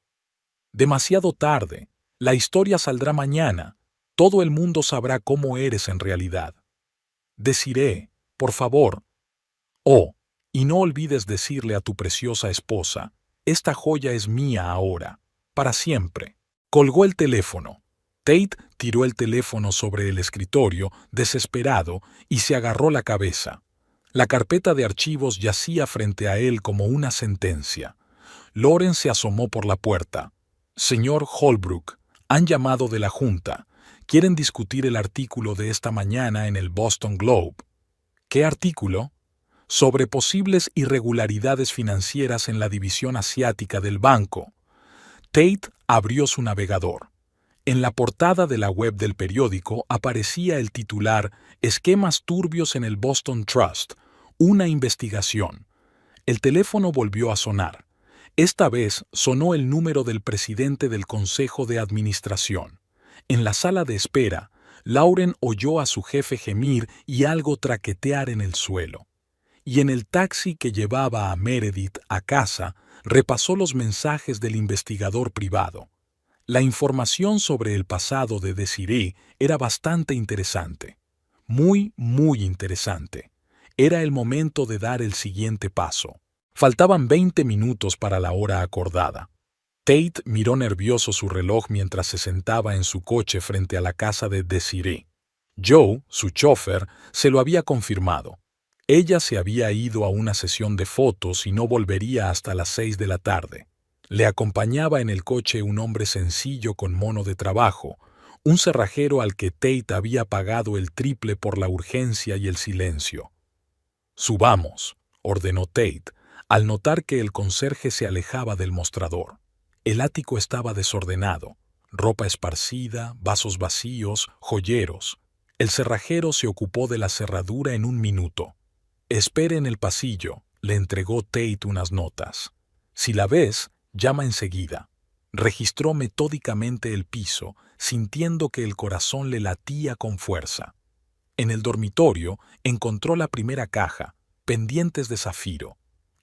Speaker 1: Demasiado tarde. La historia saldrá mañana. Todo el mundo sabrá cómo eres en realidad». «Desiree, por favor». «Oh, y no olvides decirle a tu preciosa esposa, esta joya es mía ahora, para siempre». Colgó el teléfono. Tate tiró el teléfono sobre el escritorio, desesperado, y se agarró la cabeza. La carpeta de archivos yacía frente a él como una sentencia. Lauren se asomó por la puerta. «Señor Holbrook, han llamado de la Junta. Quieren discutir el artículo de esta mañana en el Boston Globe». «¿Qué artículo?» «Sobre posibles irregularidades financieras en la división asiática del banco». Tate abrió su navegador. En la portada de la web del periódico aparecía el titular «Esquemas turbios en el Boston Trust. Una investigación». El teléfono volvió a sonar. Esta vez sonó el número del presidente del Consejo de Administración. En la sala de espera, Lauren oyó a su jefe gemir y algo traquetear en el suelo. Y en el taxi que llevaba a Meredith a casa, repasó los mensajes del investigador privado. La información sobre el pasado de Desiree era bastante interesante. Muy, muy interesante. Era el momento de dar el siguiente paso. Faltaban 20 minutos para la hora acordada. Tate miró nervioso su reloj mientras se sentaba en su coche frente a la casa de Desiree. Joe, su chofer, se lo había confirmado. Ella se había ido a una sesión de fotos y no volvería hasta las 6 de la tarde. Le acompañaba en el coche un hombre sencillo con mono de trabajo, un cerrajero al que Tate había pagado el triple por la urgencia y el silencio. «Subamos», ordenó Tate, al notar que el conserje se alejaba del mostrador. El ático estaba desordenado, ropa esparcida, vasos vacíos, joyeros. El cerrajero se ocupó de la cerradura en un minuto. «Espere en el pasillo», le entregó Tate unas notas. «Si la ves, llama enseguida». Registró metódicamente el piso, sintiendo que el corazón le latía con fuerza. En el dormitorio encontró la primera caja, pendientes de zafiro.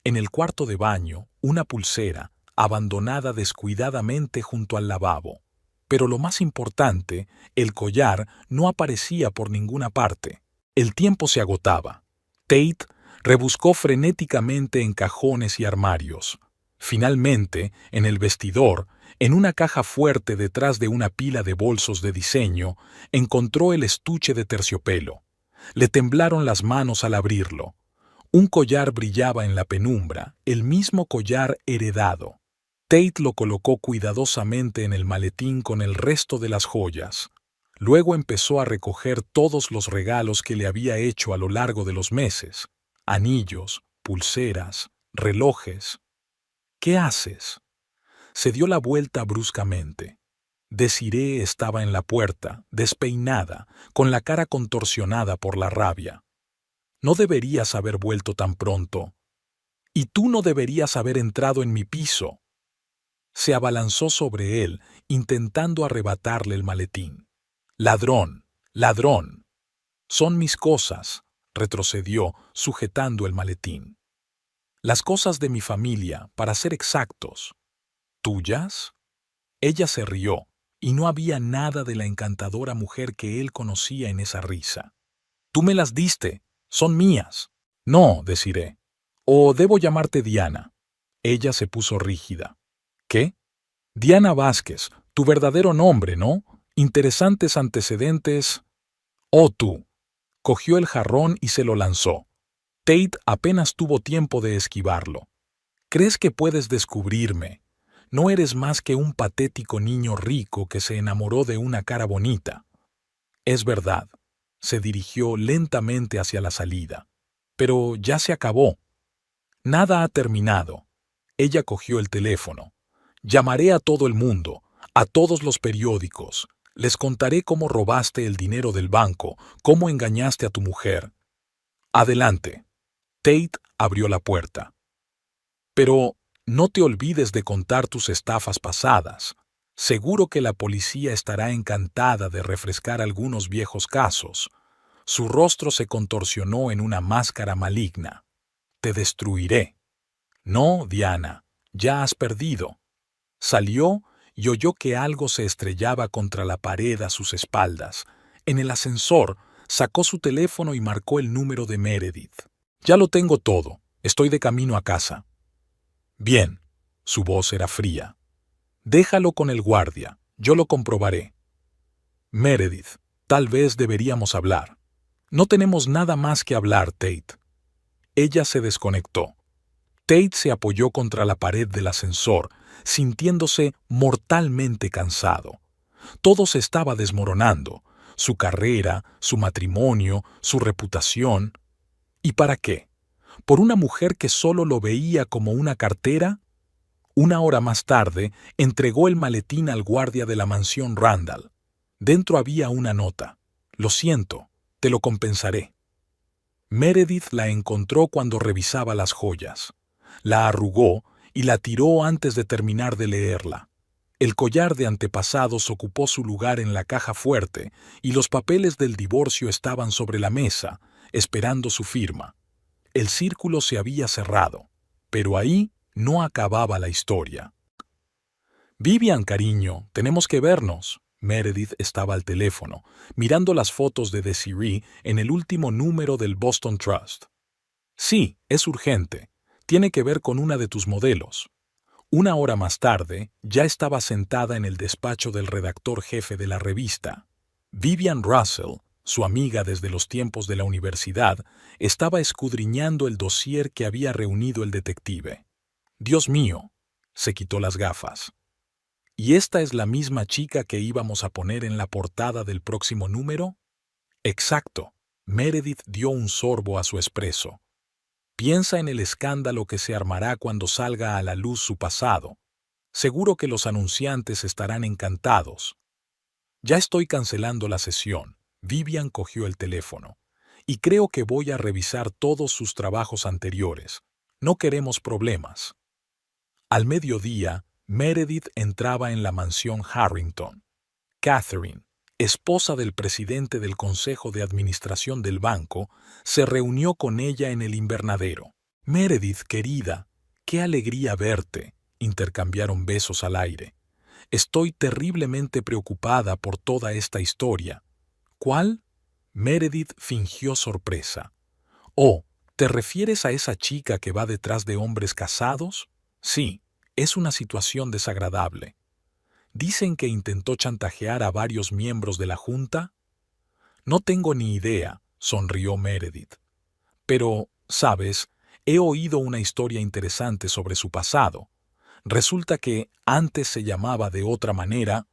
Speaker 1: En el cuarto de baño, una pulsera, abandonada descuidadamente junto al lavabo. Pero lo más importante, el collar no aparecía por ninguna parte. El tiempo se agotaba. Tate rebuscó frenéticamente en cajones y armarios. Finalmente, en el vestidor, en una caja fuerte detrás de una pila de bolsos de diseño, encontró el estuche de terciopelo. Le temblaron las manos al abrirlo. Un collar brillaba en la penumbra, el mismo collar heredado. Tate lo colocó cuidadosamente en el maletín con el resto de las joyas. Luego empezó a recoger todos los regalos que le había hecho a lo largo de los meses: anillos, pulseras, relojes. «¿Qué haces?» Se dio la vuelta bruscamente. Desiree estaba en la puerta, despeinada, con la cara contorsionada por la rabia. «No deberías haber vuelto tan pronto. Y tú no deberías haber entrado en mi piso». Se abalanzó sobre él, intentando arrebatarle el maletín. «Ladrón, ladrón». «Son mis cosas», retrocedió, sujetando el maletín. «Las cosas de mi familia, para ser exactos». «¿Tuyas?» Ella se rió, y no había nada de la encantadora mujer que él conocía en esa risa. «Tú me las diste. Son mías». «No, Desiree. O debo llamarte Diana». Ella se puso rígida. «¿Qué?» «Diana Vázquez, tu verdadero nombre, ¿no? Interesantes antecedentes». «Oh, tú». Cogió el jarrón y se lo lanzó. Tate apenas tuvo tiempo de esquivarlo. «¿Crees que puedes descubrirme? No eres más que un patético niño rico que se enamoró de una cara bonita». «Es verdad». Se dirigió lentamente hacia la salida. «Pero ya se acabó». «Nada ha terminado». Ella cogió el teléfono. «Llamaré a todo el mundo, a todos los periódicos. Les contaré cómo robaste el dinero del banco, cómo engañaste a tu mujer». «Adelante». Tate abrió la puerta. «Pero no te olvides de contar tus estafas pasadas. Seguro que la policía estará encantada de refrescar algunos viejos casos». Su rostro se contorsionó en una máscara maligna. «Te destruiré». «No, Diana, ya has perdido». Salió y oyó que algo se estrellaba contra la pared a sus espaldas. En el ascensor, sacó su teléfono y marcó el número de Meredith. «Ya lo tengo todo. Estoy de camino a casa». «Bien». Su voz era fría. «Déjalo con el guardia. Yo lo comprobaré». Meredith, tal vez deberíamos hablar. No tenemos nada más que hablar, Tate. Ella se desconectó. Tate se apoyó contra la pared del ascensor, sintiéndose mortalmente cansado. Todo se estaba desmoronando: su carrera, su matrimonio, su reputación. ¿Y para qué? ¿Por una mujer que solo lo veía como una cartera? Una hora más tarde, entregó el maletín al guardia de la mansión Randall. Dentro había una nota: «Lo siento, te lo compensaré». Meredith la encontró cuando revisaba las joyas. La arrugó y la tiró antes de terminar de leerla. El collar de antepasados ocupó su lugar en la caja fuerte y los papeles del divorcio estaban sobre la mesa, esperando su firma. El círculo se había cerrado, pero ahí no acababa la historia. «Vivian, cariño, tenemos que vernos». Meredith estaba al teléfono, mirando las fotos de Desiree en el último número del Boston Trust. «Sí, es urgente. Tiene que ver con una de tus modelos». Una hora más tarde, ya estaba sentada en el despacho del redactor jefe de la revista. Vivian Russell, su amiga desde los tiempos de la universidad, estaba escudriñando el dossier que había reunido el detective. «Dios mío», se quitó las gafas. «¿Y esta es la misma chica que íbamos a poner en la portada del próximo número?» «Exacto». Meredith dio un sorbo a su espresso. «Piensa en el escándalo que se armará cuando salga a la luz su pasado. Seguro que los anunciantes estarán encantados». «Ya estoy cancelando la sesión». Vivian cogió el teléfono. «Y creo que voy a revisar todos sus trabajos anteriores. No queremos problemas». Al mediodía, Meredith entraba en la mansión Harrington. Catherine, esposa del presidente del Consejo de Administración del banco, se reunió con ella en el invernadero. «Meredith, querida, qué alegría verte», intercambiaron besos al aire. «Estoy terriblemente preocupada por toda esta historia». «¿Cuál?» Meredith fingió sorpresa. «Oh, ¿te refieres a esa chica que va detrás de hombres casados?» «Sí, es una situación desagradable». «Dicen que intentó chantajear a varios miembros de la Junta». «No tengo ni idea», sonrió Meredith. «Pero, ¿sabes? He oído una historia interesante sobre su pasado. Resulta que antes se llamaba de otra manera».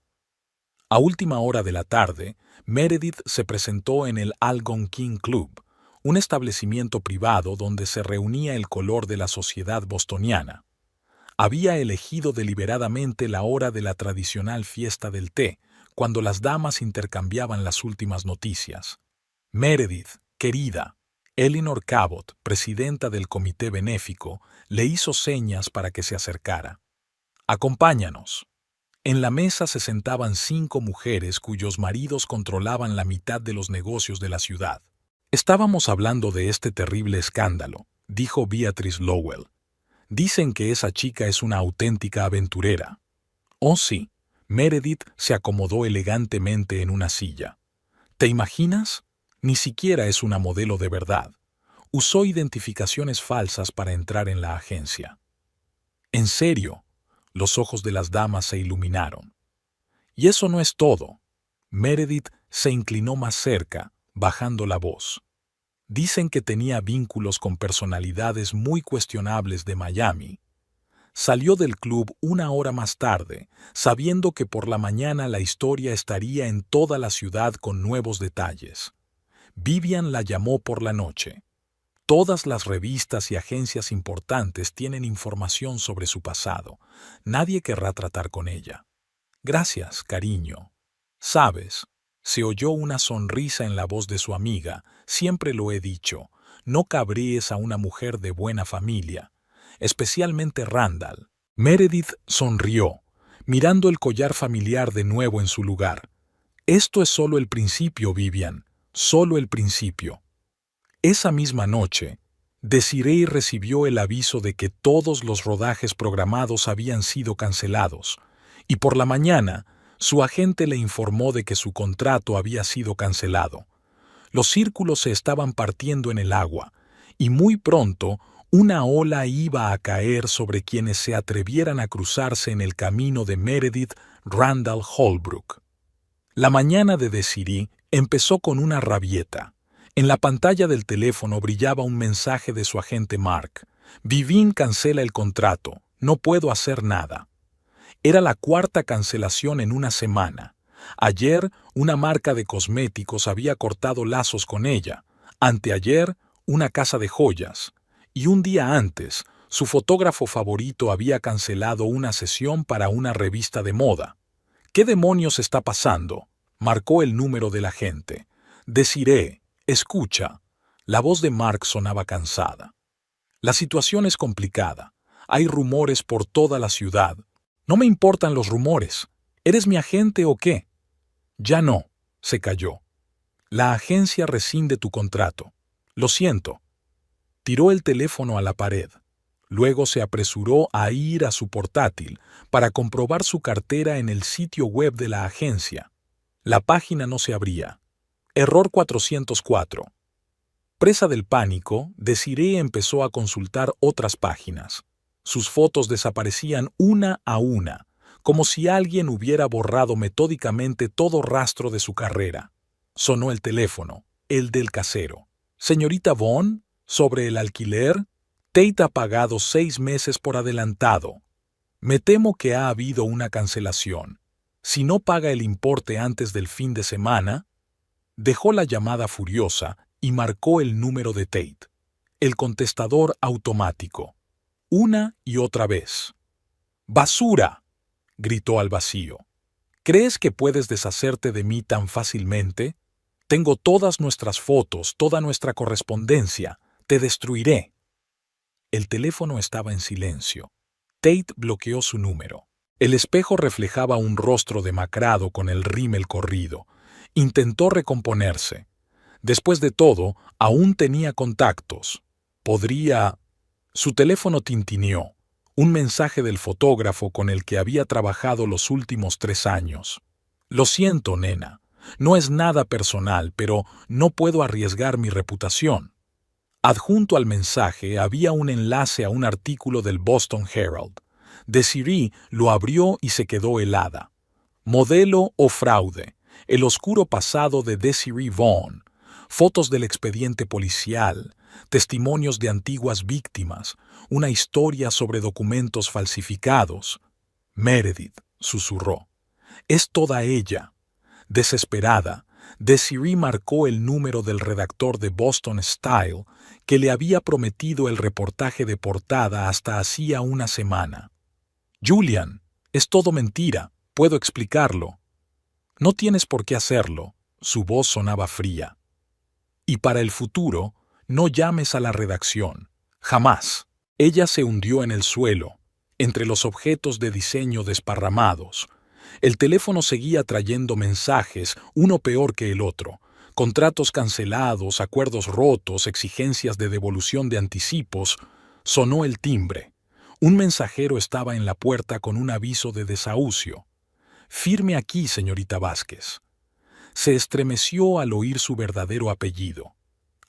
Speaker 1: A última hora de la tarde, Meredith se presentó en el Algonquin Club, un establecimiento privado donde se reunía el color de la sociedad bostoniana. Había elegido deliberadamente la hora de la tradicional fiesta del té, cuando las damas intercambiaban las últimas noticias. «Meredith, querida». Eleanor Cabot, presidenta del comité benéfico, le hizo señas para que se acercara. «Acompáñanos». En la mesa se sentaban 5 mujeres cuyos maridos controlaban la mitad de los negocios de la ciudad. «Estábamos hablando de este terrible escándalo», dijo Beatrice Lowell. «Dicen que esa chica es una auténtica aventurera». «Oh, sí». Meredith se acomodó elegantemente en una silla. «¿Te imaginas? Ni siquiera es una modelo de verdad. Usó identificaciones falsas para entrar en la agencia». «¿En serio?». Los ojos de las damas se iluminaron. «Y eso no es todo». Meredith se inclinó más cerca, bajando la voz. «Dicen que tenía vínculos con personalidades muy cuestionables de Miami. Salió del club una hora más tarde, sabiendo que por la mañana la historia estaría en toda la ciudad con nuevos detalles. Vivian la llamó por la noche. Todas las revistas y agencias importantes tienen información sobre su pasado. Nadie querrá tratar con ella». «Gracias, cariño». «Sabes», se oyó una sonrisa en la voz de su amiga, «siempre lo he dicho, no cabríes a una mujer de buena familia, especialmente Randall». Meredith sonrió, mirando el collar familiar de nuevo en su lugar. «Esto es solo el principio, Vivian, solo el principio». Esa misma noche, Desiree recibió el aviso de que todos los rodajes programados habían sido cancelados, y por la mañana su agente le informó de que su contrato había sido cancelado. Los círculos se estaban partiendo en el agua, y muy pronto una ola iba a caer sobre quienes se atrevieran a cruzarse en el camino de Meredith Randall Holbrook. La mañana de Desiree empezó con una rabieta. En la pantalla del teléfono brillaba un mensaje de su agente Mark. Vivin cancela el contrato. No puedo hacer nada. Era la cuarta cancelación en una semana. Ayer, una marca de cosméticos había cortado lazos con ella. Anteayer, una casa de joyas. Y un día antes, su fotógrafo favorito había cancelado una sesión para una revista de moda. ¿Qué demonios está pasando? Marcó el número del agente. Desiree, escucha. La voz de Mark sonaba cansada. La situación es complicada. Hay rumores por toda la ciudad. No me importan los rumores. ¿Eres mi agente o qué? Ya no, se calló. La agencia rescinde tu contrato. Lo siento. Tiró el teléfono a la pared. Luego se apresuró a ir a su portátil para comprobar su cartera en el sitio web de la agencia. La página no se abría. Error 404. Presa del pánico, Desiree empezó a consultar otras páginas. Sus fotos desaparecían una a una, como si alguien hubiera borrado metódicamente todo rastro de su carrera. Sonó el teléfono, el del casero. «Señorita Vaughn, ¿sobre el alquiler? Tate ha pagado 6 meses por adelantado. Me temo que ha habido una cancelación. Si no paga el importe antes del fin de semana». Dejó la llamada furiosa y marcó el número de Tate. El contestador automático. Una y otra vez. «¡Basura!», gritó al vacío. «¿Crees que puedes deshacerte de mí tan fácilmente? Tengo todas nuestras fotos, toda nuestra correspondencia. Te destruiré». El teléfono estaba en silencio. Tate bloqueó su número. El espejo reflejaba un rostro demacrado con el rímel corrido. Intentó recomponerse. Después de todo, aún tenía contactos. Podría... Su teléfono tintineó. Un mensaje del fotógrafo con el que había trabajado los últimos 3 años. «Lo siento, nena. No es nada personal, pero no puedo arriesgar mi reputación». Adjunto al mensaje había un enlace a un artículo del Boston Herald. Desiree lo abrió y se quedó helada. «Modelo o fraude. El oscuro pasado de Desiree Vaughn. Fotos del expediente policial. Testimonios de antiguas víctimas. Una historia sobre documentos falsificados». «Meredith», susurró. «Es toda ella». Desesperada, Desiree marcó el número del redactor de Boston Style que le había prometido el reportaje de portada hasta hacía una semana. «Julian, es todo mentira. Puedo explicarlo». «No tienes por qué hacerlo». Su voz sonaba fría. «Y para el futuro, no llames a la redacción. Jamás». Ella se hundió en el suelo, entre los objetos de diseño desparramados. El teléfono seguía trayendo mensajes, uno peor que el otro. Contratos cancelados, acuerdos rotos, exigencias de devolución de anticipos. Sonó el timbre. Un mensajero estaba en la puerta con un aviso de desahucio. «Firme aquí, señorita Vázquez». Se estremeció al oír su verdadero apellido.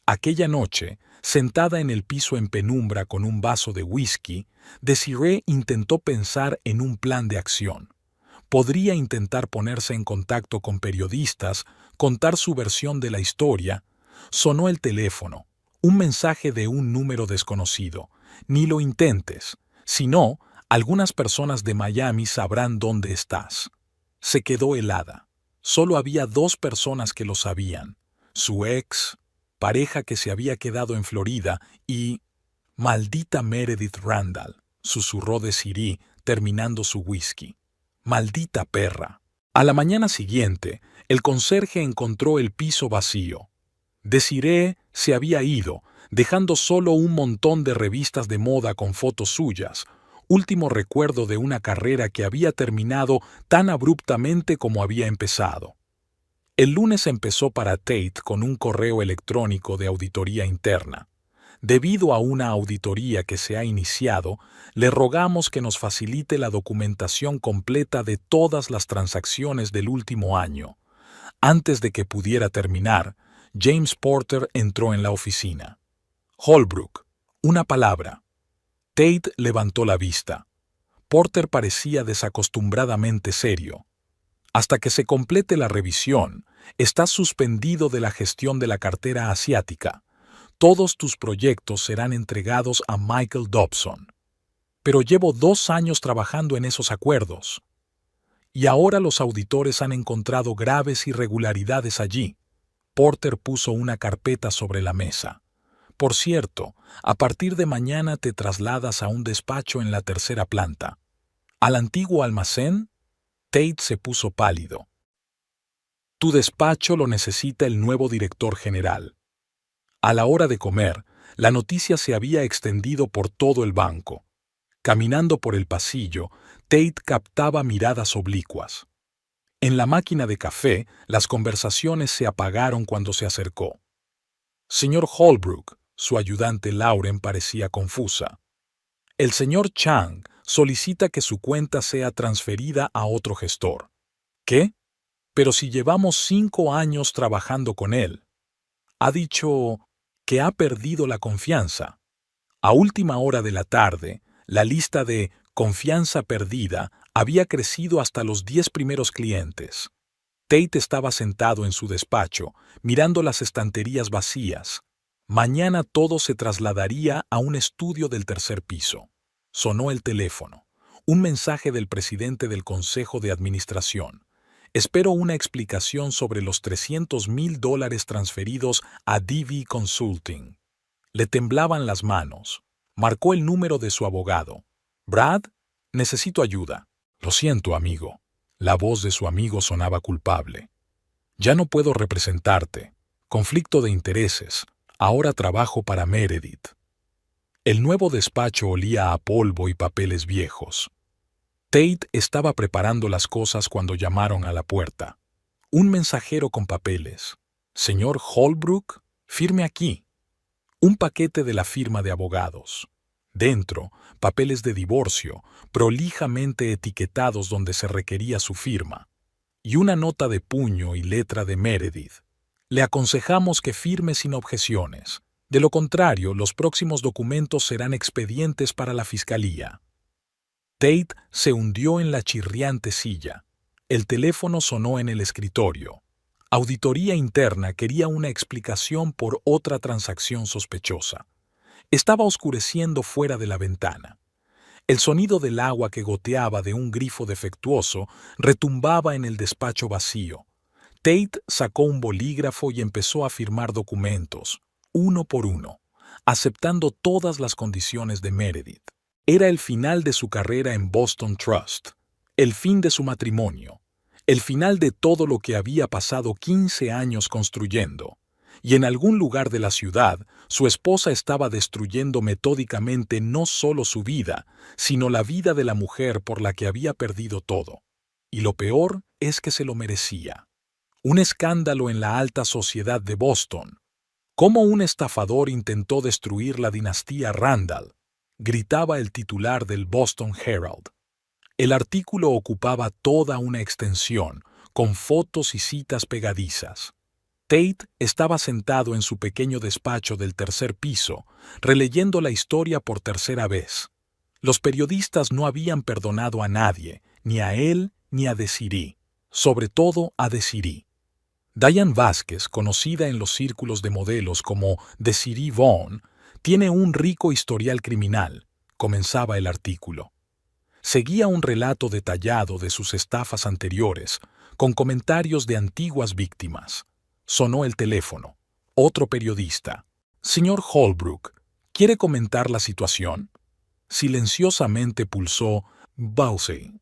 Speaker 1: Aquella noche, sentada en el piso en penumbra con un vaso de whisky, Desiree intentó pensar en un plan de acción. Podría intentar ponerse en contacto con periodistas, contar su versión de la historia. Sonó el teléfono. Un mensaje de un número desconocido. «Ni lo intentes. Si no, algunas personas de Miami sabrán dónde estás». Se quedó helada. Solo había 2 personas que lo sabían. Su ex, pareja que se había quedado en Florida, y... «Maldita Meredith Randall», susurró Desiree, terminando su whisky. «Maldita perra». A la mañana siguiente, el conserje encontró el piso vacío. Desiree se había ido, dejando solo un montón de revistas de moda con fotos suyas, último recuerdo de una carrera que había terminado tan abruptamente como había empezado. El lunes empezó para Tate con un correo electrónico de auditoría interna. Debido a una auditoría que se ha iniciado, le rogamos que nos facilite la documentación completa de todas las transacciones del último año. Antes de que pudiera terminar, James Porter entró en la oficina. «Holbrook, una palabra». Tate levantó la vista. Porter parecía desacostumbradamente serio. Hasta que se complete la revisión, estás suspendido de la gestión de la cartera asiática. Todos tus proyectos serán entregados a Michael Dobson. Pero llevo 2 años trabajando en esos acuerdos. Y ahora los auditores han encontrado graves irregularidades allí. Porter puso una carpeta sobre la mesa. Por cierto, a partir de mañana te trasladas a un despacho en la 3ª planta. ¿Al antiguo almacén? Tate se puso pálido. Tu despacho lo necesita el nuevo director general. A la hora de comer, la noticia se había extendido por todo el banco. Caminando por el pasillo, Tate captaba miradas oblicuas. En la máquina de café, las conversaciones se apagaron cuando se acercó. Señor Holbrook, su ayudante Lauren parecía confusa. El señor Chang solicita que su cuenta sea transferida a otro gestor. ¿Qué? Pero si llevamos 5 años trabajando con él. Ha dicho que ha perdido la confianza. A última hora de la tarde, la lista de confianza perdida había crecido hasta los 10 primeros clientes. Tate estaba sentado en su despacho, mirando las estanterías vacías. Mañana todo se trasladaría a un estudio del 3er piso. Sonó el teléfono. Un mensaje del presidente del Consejo de Administración. Espero una explicación sobre los $300,000 transferidos a DV Consulting. Le temblaban las manos. Marcó el número de su abogado. Brad, necesito ayuda. Lo siento, amigo. La voz de su amigo sonaba culpable. Ya no puedo representarte. Conflicto de intereses. Ahora trabajo para Meredith. El nuevo despacho olía a polvo y papeles viejos. Tate estaba preparando las cosas cuando llamaron a la puerta. Un mensajero con papeles. Señor Holbrook, firme aquí. Un paquete de la firma de abogados. Dentro, papeles de divorcio, prolijamente etiquetados donde se requería su firma. Y una nota de puño y letra de Meredith. Le aconsejamos que firme sin objeciones. De lo contrario, los próximos documentos serán expedientes para la fiscalía. Tate se hundió en la chirriante silla. El teléfono sonó en el escritorio. Auditoría interna quería una explicación por otra transacción sospechosa. Estaba oscureciendo fuera de la ventana. El sonido del agua que goteaba de un grifo defectuoso retumbaba en el despacho vacío. Tate sacó un bolígrafo y empezó a firmar documentos, uno por uno, aceptando todas las condiciones de Meredith. Era el final de su carrera en Boston Trust, el fin de su matrimonio, el final de todo lo que había pasado 15 años construyendo. Y en algún lugar de la ciudad, su esposa estaba destruyendo metódicamente no solo su vida, sino la vida de la mujer por la que había perdido todo. Y lo peor es que se lo merecía. Un escándalo en la alta sociedad de Boston. Cómo un estafador intentó destruir la dinastía Randall, gritaba el titular del Boston Herald. El artículo ocupaba toda una extensión, con fotos y citas pegadizas. Tate estaba sentado en su pequeño despacho del 3er piso, releyendo la historia por 3ª vez. Los periodistas no habían perdonado a nadie, ni a él ni a Desiree, sobre todo a Desiree. Diane Vázquez, conocida en los círculos de modelos como Desiree Vaughn, tiene un rico historial criminal, comenzaba el artículo. Seguía un relato detallado de sus estafas anteriores, con comentarios de antiguas víctimas. Sonó el teléfono. Otro periodista. Señor Holbrook, ¿quiere comentar la situación? Silenciosamente pulsó Bowsey.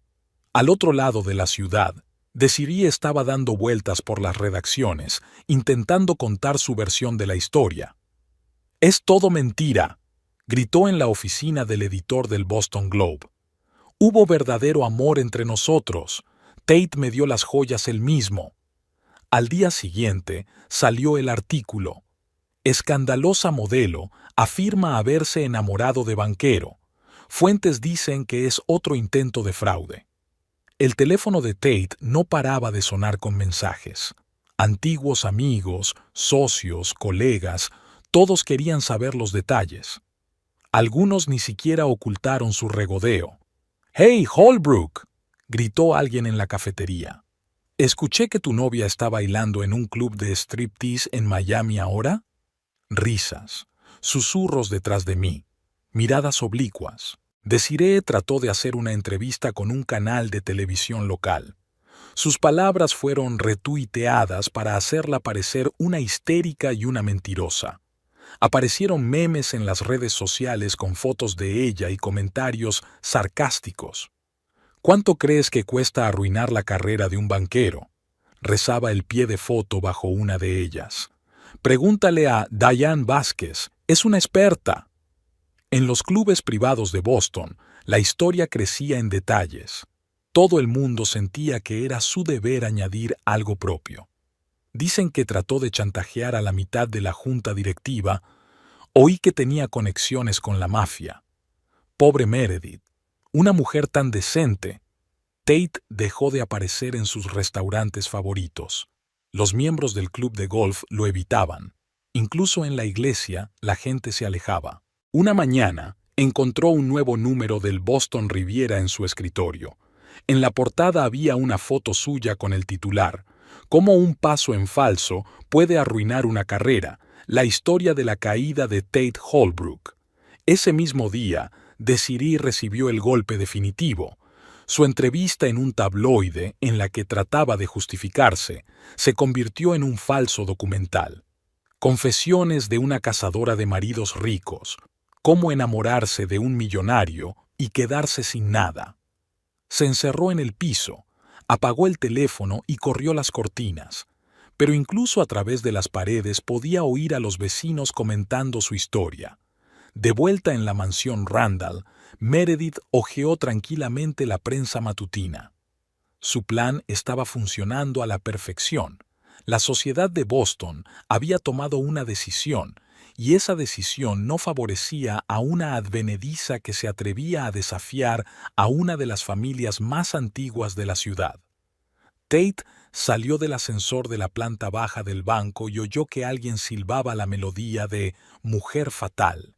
Speaker 1: Al otro lado de la ciudad, Desiree estaba dando vueltas por las redacciones, intentando contar su versión de la historia. «¡Es todo mentira!», gritó en la oficina del editor del Boston Globe. «Hubo verdadero amor entre nosotros. Tate me dio las joyas él mismo». Al día siguiente salió el artículo. Escandalosa modelo afirma haberse enamorado de banquero. Fuentes dicen que es otro intento de fraude. El teléfono de Tate no paraba de sonar con mensajes. Antiguos amigos, socios, colegas, todos querían saber los detalles. Algunos ni siquiera ocultaron su regodeo. «¡Hey, Holbrook!», gritó alguien en la cafetería. Escuché que tu novia está bailando en un club de striptease en Miami ahora. Risas, susurros detrás de mí, miradas oblicuas. Desiree trató de hacer una entrevista con un canal de televisión local. Sus palabras fueron retuiteadas para hacerla parecer una histérica y una mentirosa. Aparecieron memes en las redes sociales con fotos de ella y comentarios sarcásticos. ¿Cuánto crees que cuesta arruinar la carrera de un banquero? Rezaba el pie de foto bajo una de ellas. Pregúntale a Diane Vázquez, es una experta. En los clubes privados de Boston, la historia crecía en detalles. Todo el mundo sentía que era su deber añadir algo propio. Dicen que trató de chantajear a la mitad de la junta directiva. Oí que tenía conexiones con la mafia. Pobre Meredith, una mujer tan decente. Tate dejó de aparecer en sus restaurantes favoritos. Los miembros del club de golf lo evitaban. Incluso en la iglesia, la gente se alejaba. Una mañana, encontró un nuevo número del Boston Riviera en su escritorio. En la portada había una foto suya con el titular: «Cómo un paso en falso puede arruinar una carrera. La historia de la caída de Tate Holbrook». Ese mismo día, Desiree recibió el golpe definitivo. Su entrevista en un tabloide en la que trataba de justificarse se convirtió en un falso documental. Confesiones de una cazadora de maridos ricos, cómo enamorarse de un millonario y quedarse sin nada. Se encerró en el piso, apagó el teléfono y corrió las cortinas, pero incluso a través de las paredes podía oír a los vecinos comentando su historia. De vuelta en la mansión Randall, Meredith hojeó tranquilamente la prensa matutina. Su plan estaba funcionando a la perfección. La sociedad de Boston había tomado una decisión, y esa decisión no favorecía a una advenediza que se atrevía a desafiar a una de las familias más antiguas de la ciudad. Tate salió del ascensor de la planta baja del banco y oyó que alguien silbaba la melodía de Mujer Fatal.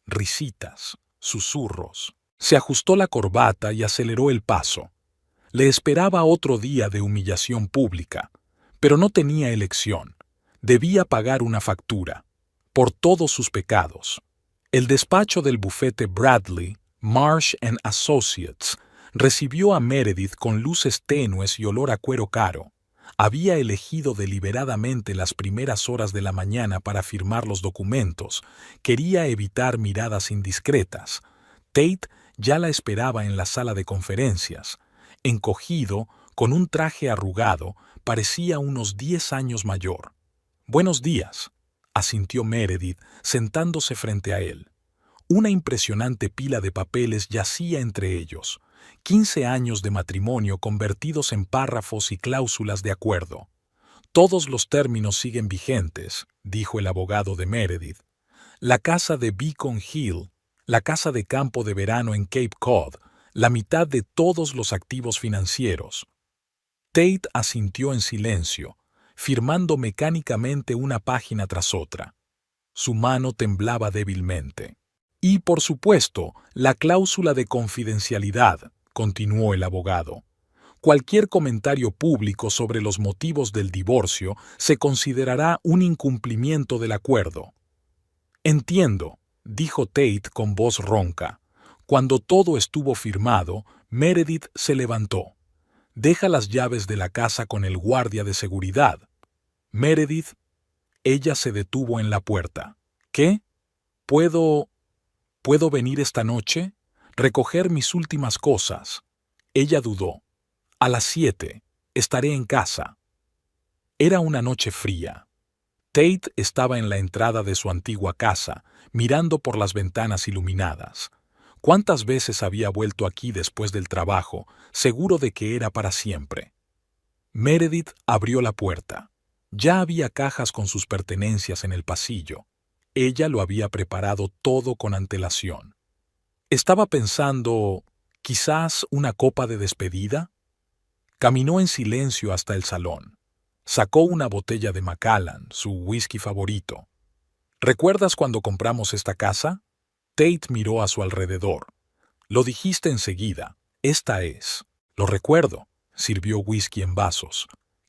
Speaker 1: Risitas, susurros. Se ajustó la corbata y aceleró el paso. Le esperaba otro día de humillación pública, pero no tenía elección. Debía pagar una factura, por todos sus pecados. El despacho del bufete Bradley, Marsh & Associates, recibió a Meredith con luces tenues y olor a cuero caro. Había elegido deliberadamente las primeras horas de la mañana para firmar los documentos. Quería evitar miradas indiscretas. Tate ya la esperaba en la sala de conferencias. Encogido, con un traje arrugado, parecía unos 10 años mayor. «Buenos días», asintió Meredith, sentándose frente a él. Una impresionante pila de papeles yacía entre ellos. 15 años de matrimonio convertidos en párrafos y cláusulas de acuerdo. «Todos los términos siguen vigentes», dijo el abogado de Meredith. «La casa de Beacon Hill, la casa de campo de verano en Cape Cod, la mitad de todos los activos financieros». Tate asintió en silencio, firmando mecánicamente una página tras otra. Su mano temblaba débilmente. «Y, por supuesto, la cláusula de confidencialidad», continuó el abogado. «Cualquier comentario público sobre los motivos del divorcio se considerará un incumplimiento del acuerdo». «Entiendo», dijo Tate con voz ronca. Cuando todo estuvo firmado, Meredith se levantó. «Deja las llaves de la casa con el guardia de seguridad». «Meredith». Ella se detuvo en la puerta. «¿Qué? ¿Puedo venir esta noche? Recoger mis últimas cosas». Ella dudó. «A las 7. Estaré en casa». Era una noche fría. Tate estaba en la entrada de su antigua casa, mirando por las ventanas iluminadas. ¿Cuántas veces había vuelto aquí después del trabajo, seguro de que era para siempre? Meredith abrió la puerta. Ya había cajas con sus pertenencias en el pasillo. Ella lo había preparado todo con antelación. Estaba pensando, ¿quizás una copa de despedida? Caminó en silencio hasta el salón. Sacó una botella de Macallan, su whisky favorito. ¿Recuerdas cuando compramos esta casa? Tate miró a su alrededor. Lo dijiste enseguida. Esta es. Lo recuerdo. Sirvió whisky en vasos.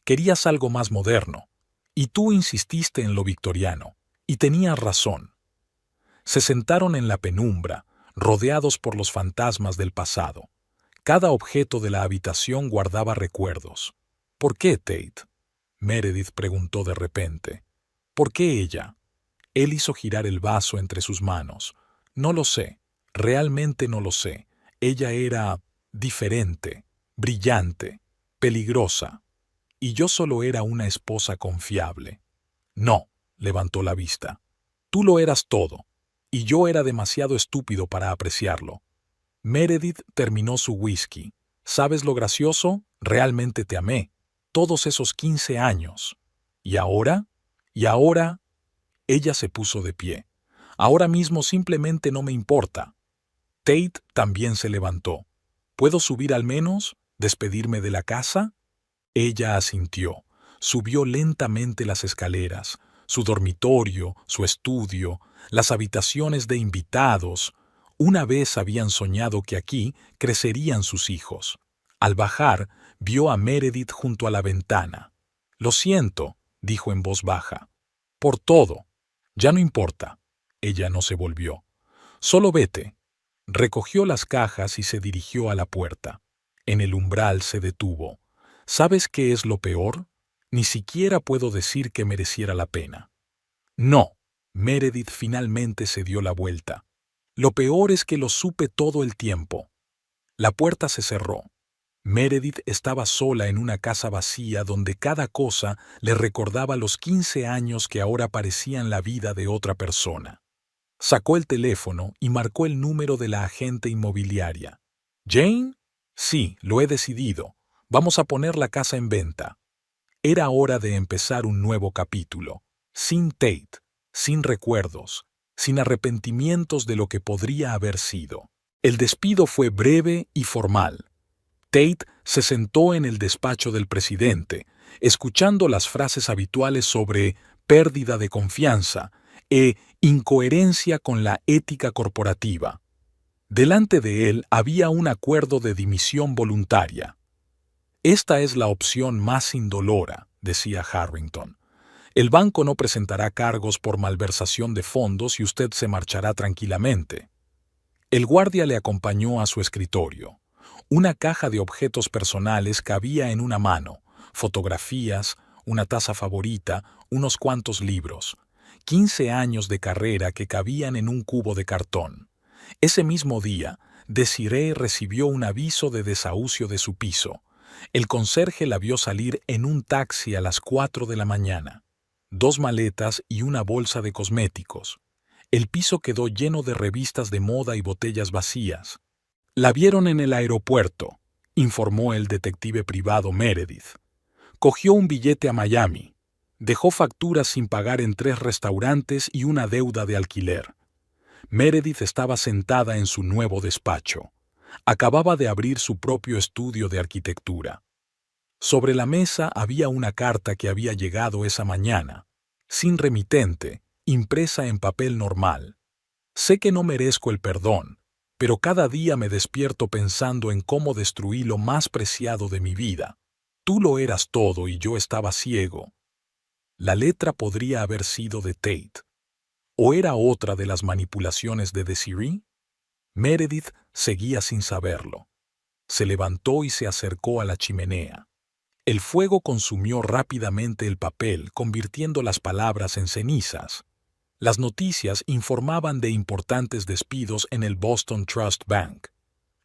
Speaker 1: Querías algo más moderno. Y tú insististe en lo victoriano. Y tenías razón. Se sentaron en la penumbra, rodeados por los fantasmas del pasado. Cada objeto de la habitación guardaba recuerdos. ¿Por qué, Tate? Meredith preguntó de repente. ¿Por qué ella? Él hizo girar el vaso entre sus manos. No lo sé. Realmente no lo sé. Ella era diferente, brillante, peligrosa. Y yo solo era una esposa confiable. No, levantó la vista. Tú lo eras todo, y yo era demasiado estúpido para apreciarlo. Meredith terminó su whisky. ¿Sabes lo gracioso? Realmente te amé. Todos esos 15 años. ¿Y ahora? ¿Y ahora? Ella se puso de pie. Ahora mismo simplemente no me importa. Tate también se levantó. ¿Puedo subir al menos? ¿Despedirme de la casa? Ella asintió. Subió lentamente las escaleras, su dormitorio, su estudio, las habitaciones de invitados. Una vez habían soñado que aquí crecerían sus hijos. Al bajar, vio a Meredith junto a la ventana. «Lo siento», dijo en voz baja. «Por todo. Ya no importa». Ella no se volvió. «Solo vete». Recogió las cajas y se dirigió a la puerta. En el umbral se detuvo. ¿Sabes qué es lo peor? Ni siquiera puedo decir que mereciera la pena. No. Meredith finalmente se dio la vuelta. Lo peor es que lo supe todo el tiempo. La puerta se cerró. Meredith estaba sola en una casa vacía donde cada cosa le recordaba los 15 años que ahora parecían la vida de otra persona. Sacó el teléfono y marcó el número de la agente inmobiliaria. «¿Jane? Sí, lo he decidido. Vamos a poner la casa en venta». Era hora de empezar un nuevo capítulo. Sin Tate, sin recuerdos, sin arrepentimientos de lo que podría haber sido. El despido fue breve y formal. Tate se sentó en el despacho del presidente, escuchando las frases habituales sobre pérdida de confianza e incoherencia con la ética corporativa. Delante de él había un acuerdo de dimisión voluntaria. «Esta es la opción más indolora», decía Harrington. «El banco no presentará cargos por malversación de fondos y usted se marchará tranquilamente». El guardia le acompañó a su escritorio. Una caja de objetos personales cabía en una mano, fotografías, una taza favorita, unos cuantos libros. 15 años de carrera que cabían en un cubo de cartón. Ese mismo día, Desiree recibió un aviso de desahucio de su piso. El conserje la vio salir en un taxi a las 4 de la mañana. 2 maletas y una bolsa de cosméticos. El piso quedó lleno de revistas de moda y botellas vacías. «La vieron en el aeropuerto», informó el detective privado Meredith. «Cogió un billete a Miami. Dejó facturas sin pagar en 3 restaurantes y una deuda de alquiler». Meredith estaba sentada en su nuevo despacho. Acababa de abrir su propio estudio de arquitectura. Sobre la mesa había una carta que había llegado esa mañana, sin remitente, impresa en papel normal. «Sé que no merezco el perdón, pero cada día me despierto pensando en cómo destruí lo más preciado de mi vida. Tú lo eras todo y yo estaba ciego». La letra podría haber sido de Tate. ¿O era otra de las manipulaciones de Desiree? Meredith seguía sin saberlo. Se levantó y se acercó a la chimenea. El fuego consumió rápidamente el papel, convirtiendo las palabras en cenizas. Las noticias informaban de importantes despidos en el Boston Trust Bank.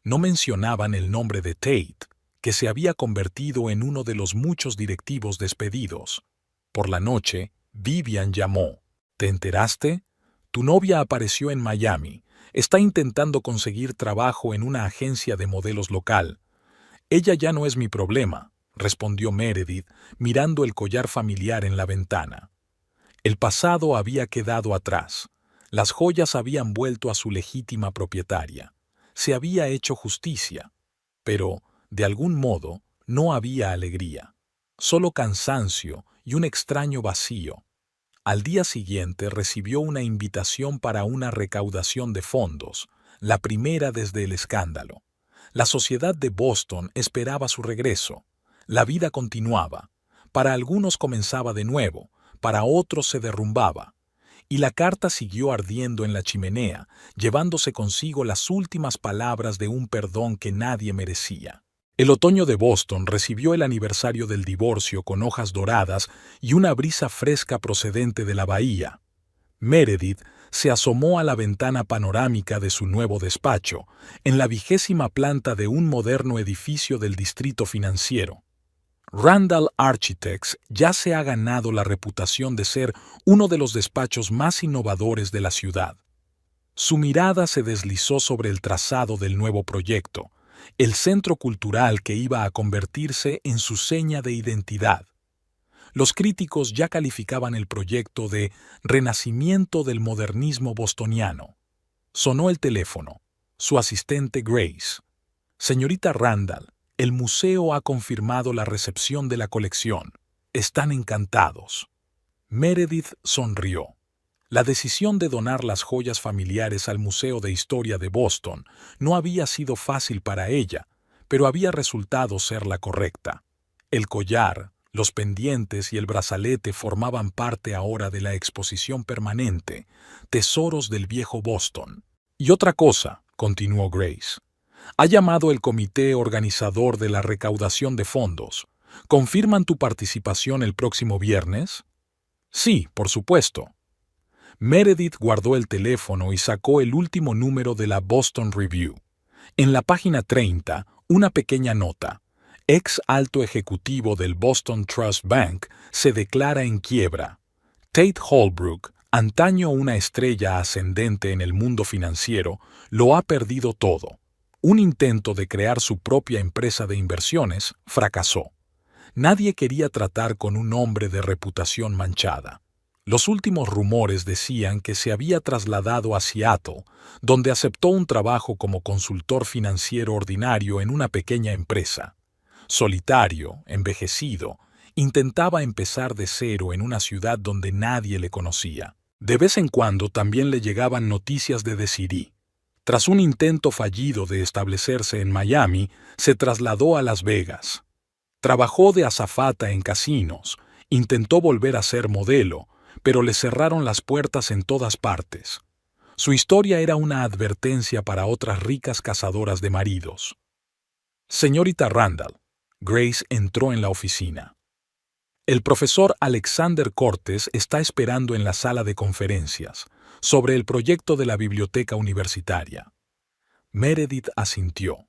Speaker 1: No mencionaban el nombre de Tate, que se había convertido en uno de los muchos directivos despedidos. Por la noche, Vivian llamó. «¿Te enteraste? Tu novia apareció en Miami. Está intentando conseguir trabajo en una agencia de modelos local». «Ella ya no es mi problema», respondió Meredith, mirando el collar familiar en la ventana. El pasado había quedado atrás. Las joyas habían vuelto a su legítima propietaria. Se había hecho justicia. Pero, de algún modo, no había alegría. Solo cansancio y un extraño vacío. Al día siguiente recibió una invitación para una recaudación de fondos, la primera desde el escándalo. La sociedad de Boston esperaba su regreso. La vida continuaba. Para algunos comenzaba de nuevo, para otros se derrumbaba. Y la carta siguió ardiendo en la chimenea, llevándose consigo las últimas palabras de un perdón que nadie merecía. El otoño de Boston recibió el aniversario del divorcio con hojas doradas y una brisa fresca procedente de la bahía. Meredith se asomó a la ventana panorámica de su nuevo despacho, en la 20ª planta de un moderno edificio del distrito financiero. Randall Architects ya se ha ganado la reputación de ser uno de los despachos más innovadores de la ciudad. Su mirada se deslizó sobre el trazado del nuevo proyecto, el centro cultural que iba a convertirse en su seña de identidad. Los críticos ya calificaban el proyecto de renacimiento del modernismo bostoniano. Sonó el teléfono. Su asistente Grace. Señorita Randall, el museo ha confirmado la recepción de la colección. Están encantados. Meredith sonrió. La decisión de donar las joyas familiares al Museo de Historia de Boston no había sido fácil para ella, pero había resultado ser la correcta. El collar, los pendientes y el brazalete formaban parte ahora de la exposición permanente, Tesoros del Viejo Boston. Y otra cosa, continuó Grace. Ha llamado el comité organizador de la recaudación de fondos. ¿Confirman tu participación el próximo viernes? Sí, por supuesto. Meredith guardó el teléfono y sacó el último número de la Boston Review. En la página 30, una pequeña nota. Ex alto ejecutivo del Boston Trust Bank se declara en quiebra. Tate Holbrook, antaño una estrella ascendente en el mundo financiero, lo ha perdido todo. Un intento de crear su propia empresa de inversiones fracasó. Nadie quería tratar con un hombre de reputación manchada. Los últimos rumores decían que se había trasladado a Seattle, donde aceptó un trabajo como consultor financiero ordinario en una pequeña empresa. Solitario, envejecido, intentaba empezar de cero en una ciudad donde nadie le conocía. De vez en cuando también le llegaban noticias de Desiree. Tras un intento fallido de establecerse en Miami, se trasladó a Las Vegas. Trabajó de azafata en casinos, intentó volver a ser modelo, pero le cerraron las puertas en todas partes. Su historia era una advertencia para otras ricas cazadoras de maridos. Señorita Randall, Grace entró en la oficina. El profesor Alexander Cortes está esperando en la sala de conferencias, sobre el proyecto de la biblioteca universitaria. Meredith asintió.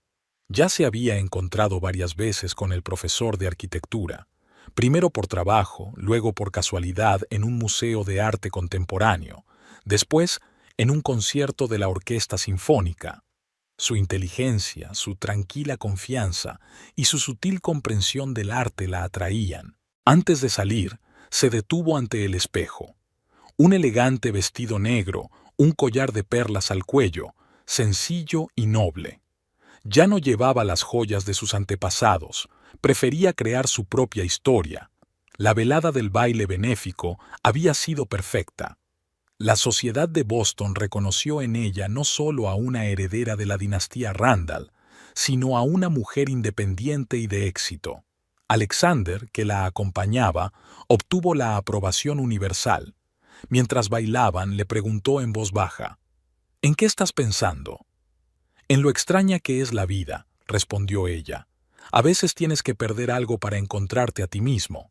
Speaker 1: Ya se había encontrado varias veces con el profesor de arquitectura, primero por trabajo, luego por casualidad en un museo de arte contemporáneo, después en un concierto de la Orquesta Sinfónica. Su inteligencia, su tranquila confianza y su sutil comprensión del arte la atraían. Antes de salir, se detuvo ante el espejo. Un elegante vestido negro, un collar de perlas al cuello, sencillo y noble. Ya no llevaba las joyas de sus antepasados, prefería crear su propia historia. La velada del baile benéfico había sido perfecta. La sociedad de Boston reconoció en ella no solo a una heredera de la dinastía Randall, sino a una mujer independiente y de éxito. Alexander, que la acompañaba, obtuvo la aprobación universal. Mientras bailaban, le preguntó en voz baja, ¿en qué estás pensando? En lo extraña que es la vida, respondió ella. A veces tienes que perder algo para encontrarte a ti mismo.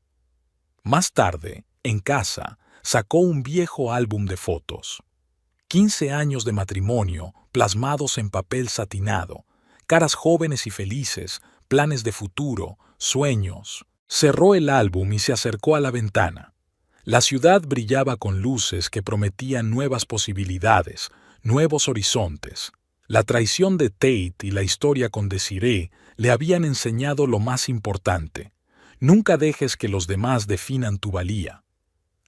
Speaker 1: Más tarde, en casa, sacó un viejo álbum de fotos. 15 años de matrimonio, plasmados en papel satinado, caras jóvenes y felices, planes de futuro, sueños. Cerró el álbum y se acercó a la ventana. La ciudad brillaba con luces que prometían nuevas posibilidades, nuevos horizontes. La traición de Tate y la historia con Desiree le habían enseñado lo más importante. Nunca dejes que los demás definan tu valía.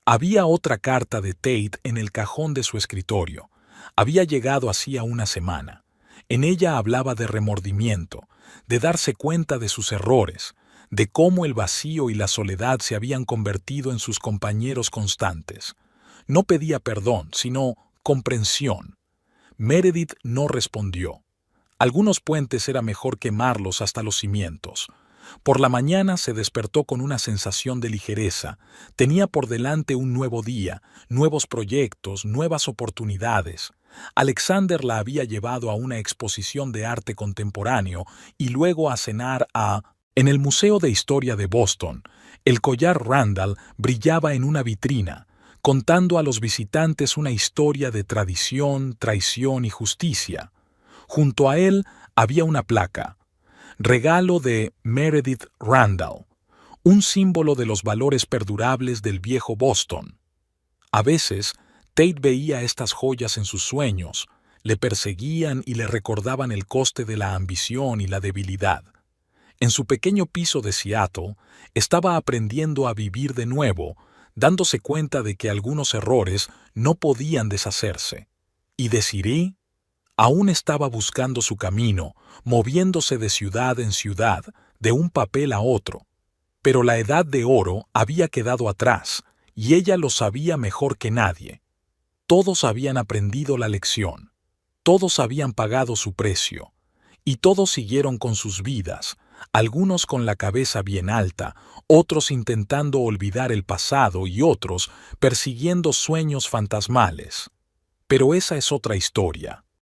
Speaker 1: Había otra carta de Tate en el cajón de su escritorio. Había llegado hacía una semana. En ella hablaba de remordimiento, de darse cuenta de sus errores, de cómo el vacío y la soledad se habían convertido en sus compañeros constantes. No pedía perdón, sino comprensión. Meredith no respondió. Algunos puentes era mejor quemarlos hasta los cimientos. Por la mañana se despertó con una sensación de ligereza. Tenía por delante un nuevo día, nuevos proyectos, nuevas oportunidades. Alexander la había llevado a una exposición de arte contemporáneo y luego a cenar En el Museo de Historia de Boston. El collar Randall brillaba en una vitrina, contando a los visitantes una historia de tradición, traición y justicia. Junto a él había una placa: regalo de Meredith Randall, un símbolo de los valores perdurables del viejo Boston. A veces, Tate veía estas joyas en sus sueños, le perseguían y le recordaban el coste de la ambición y la debilidad. En su pequeño piso de Seattle, estaba aprendiendo a vivir de nuevo, dándose cuenta de que algunos errores no podían deshacerse. Y Desiree aún estaba buscando su camino, moviéndose de ciudad en ciudad, de un papel a otro. Pero la edad de oro había quedado atrás, y ella lo sabía mejor que nadie. Todos habían aprendido la lección, todos habían pagado su precio, y todos siguieron con sus vidas, algunos con la cabeza bien alta, otros intentando olvidar el pasado y otros persiguiendo sueños fantasmales. Pero esa es otra historia.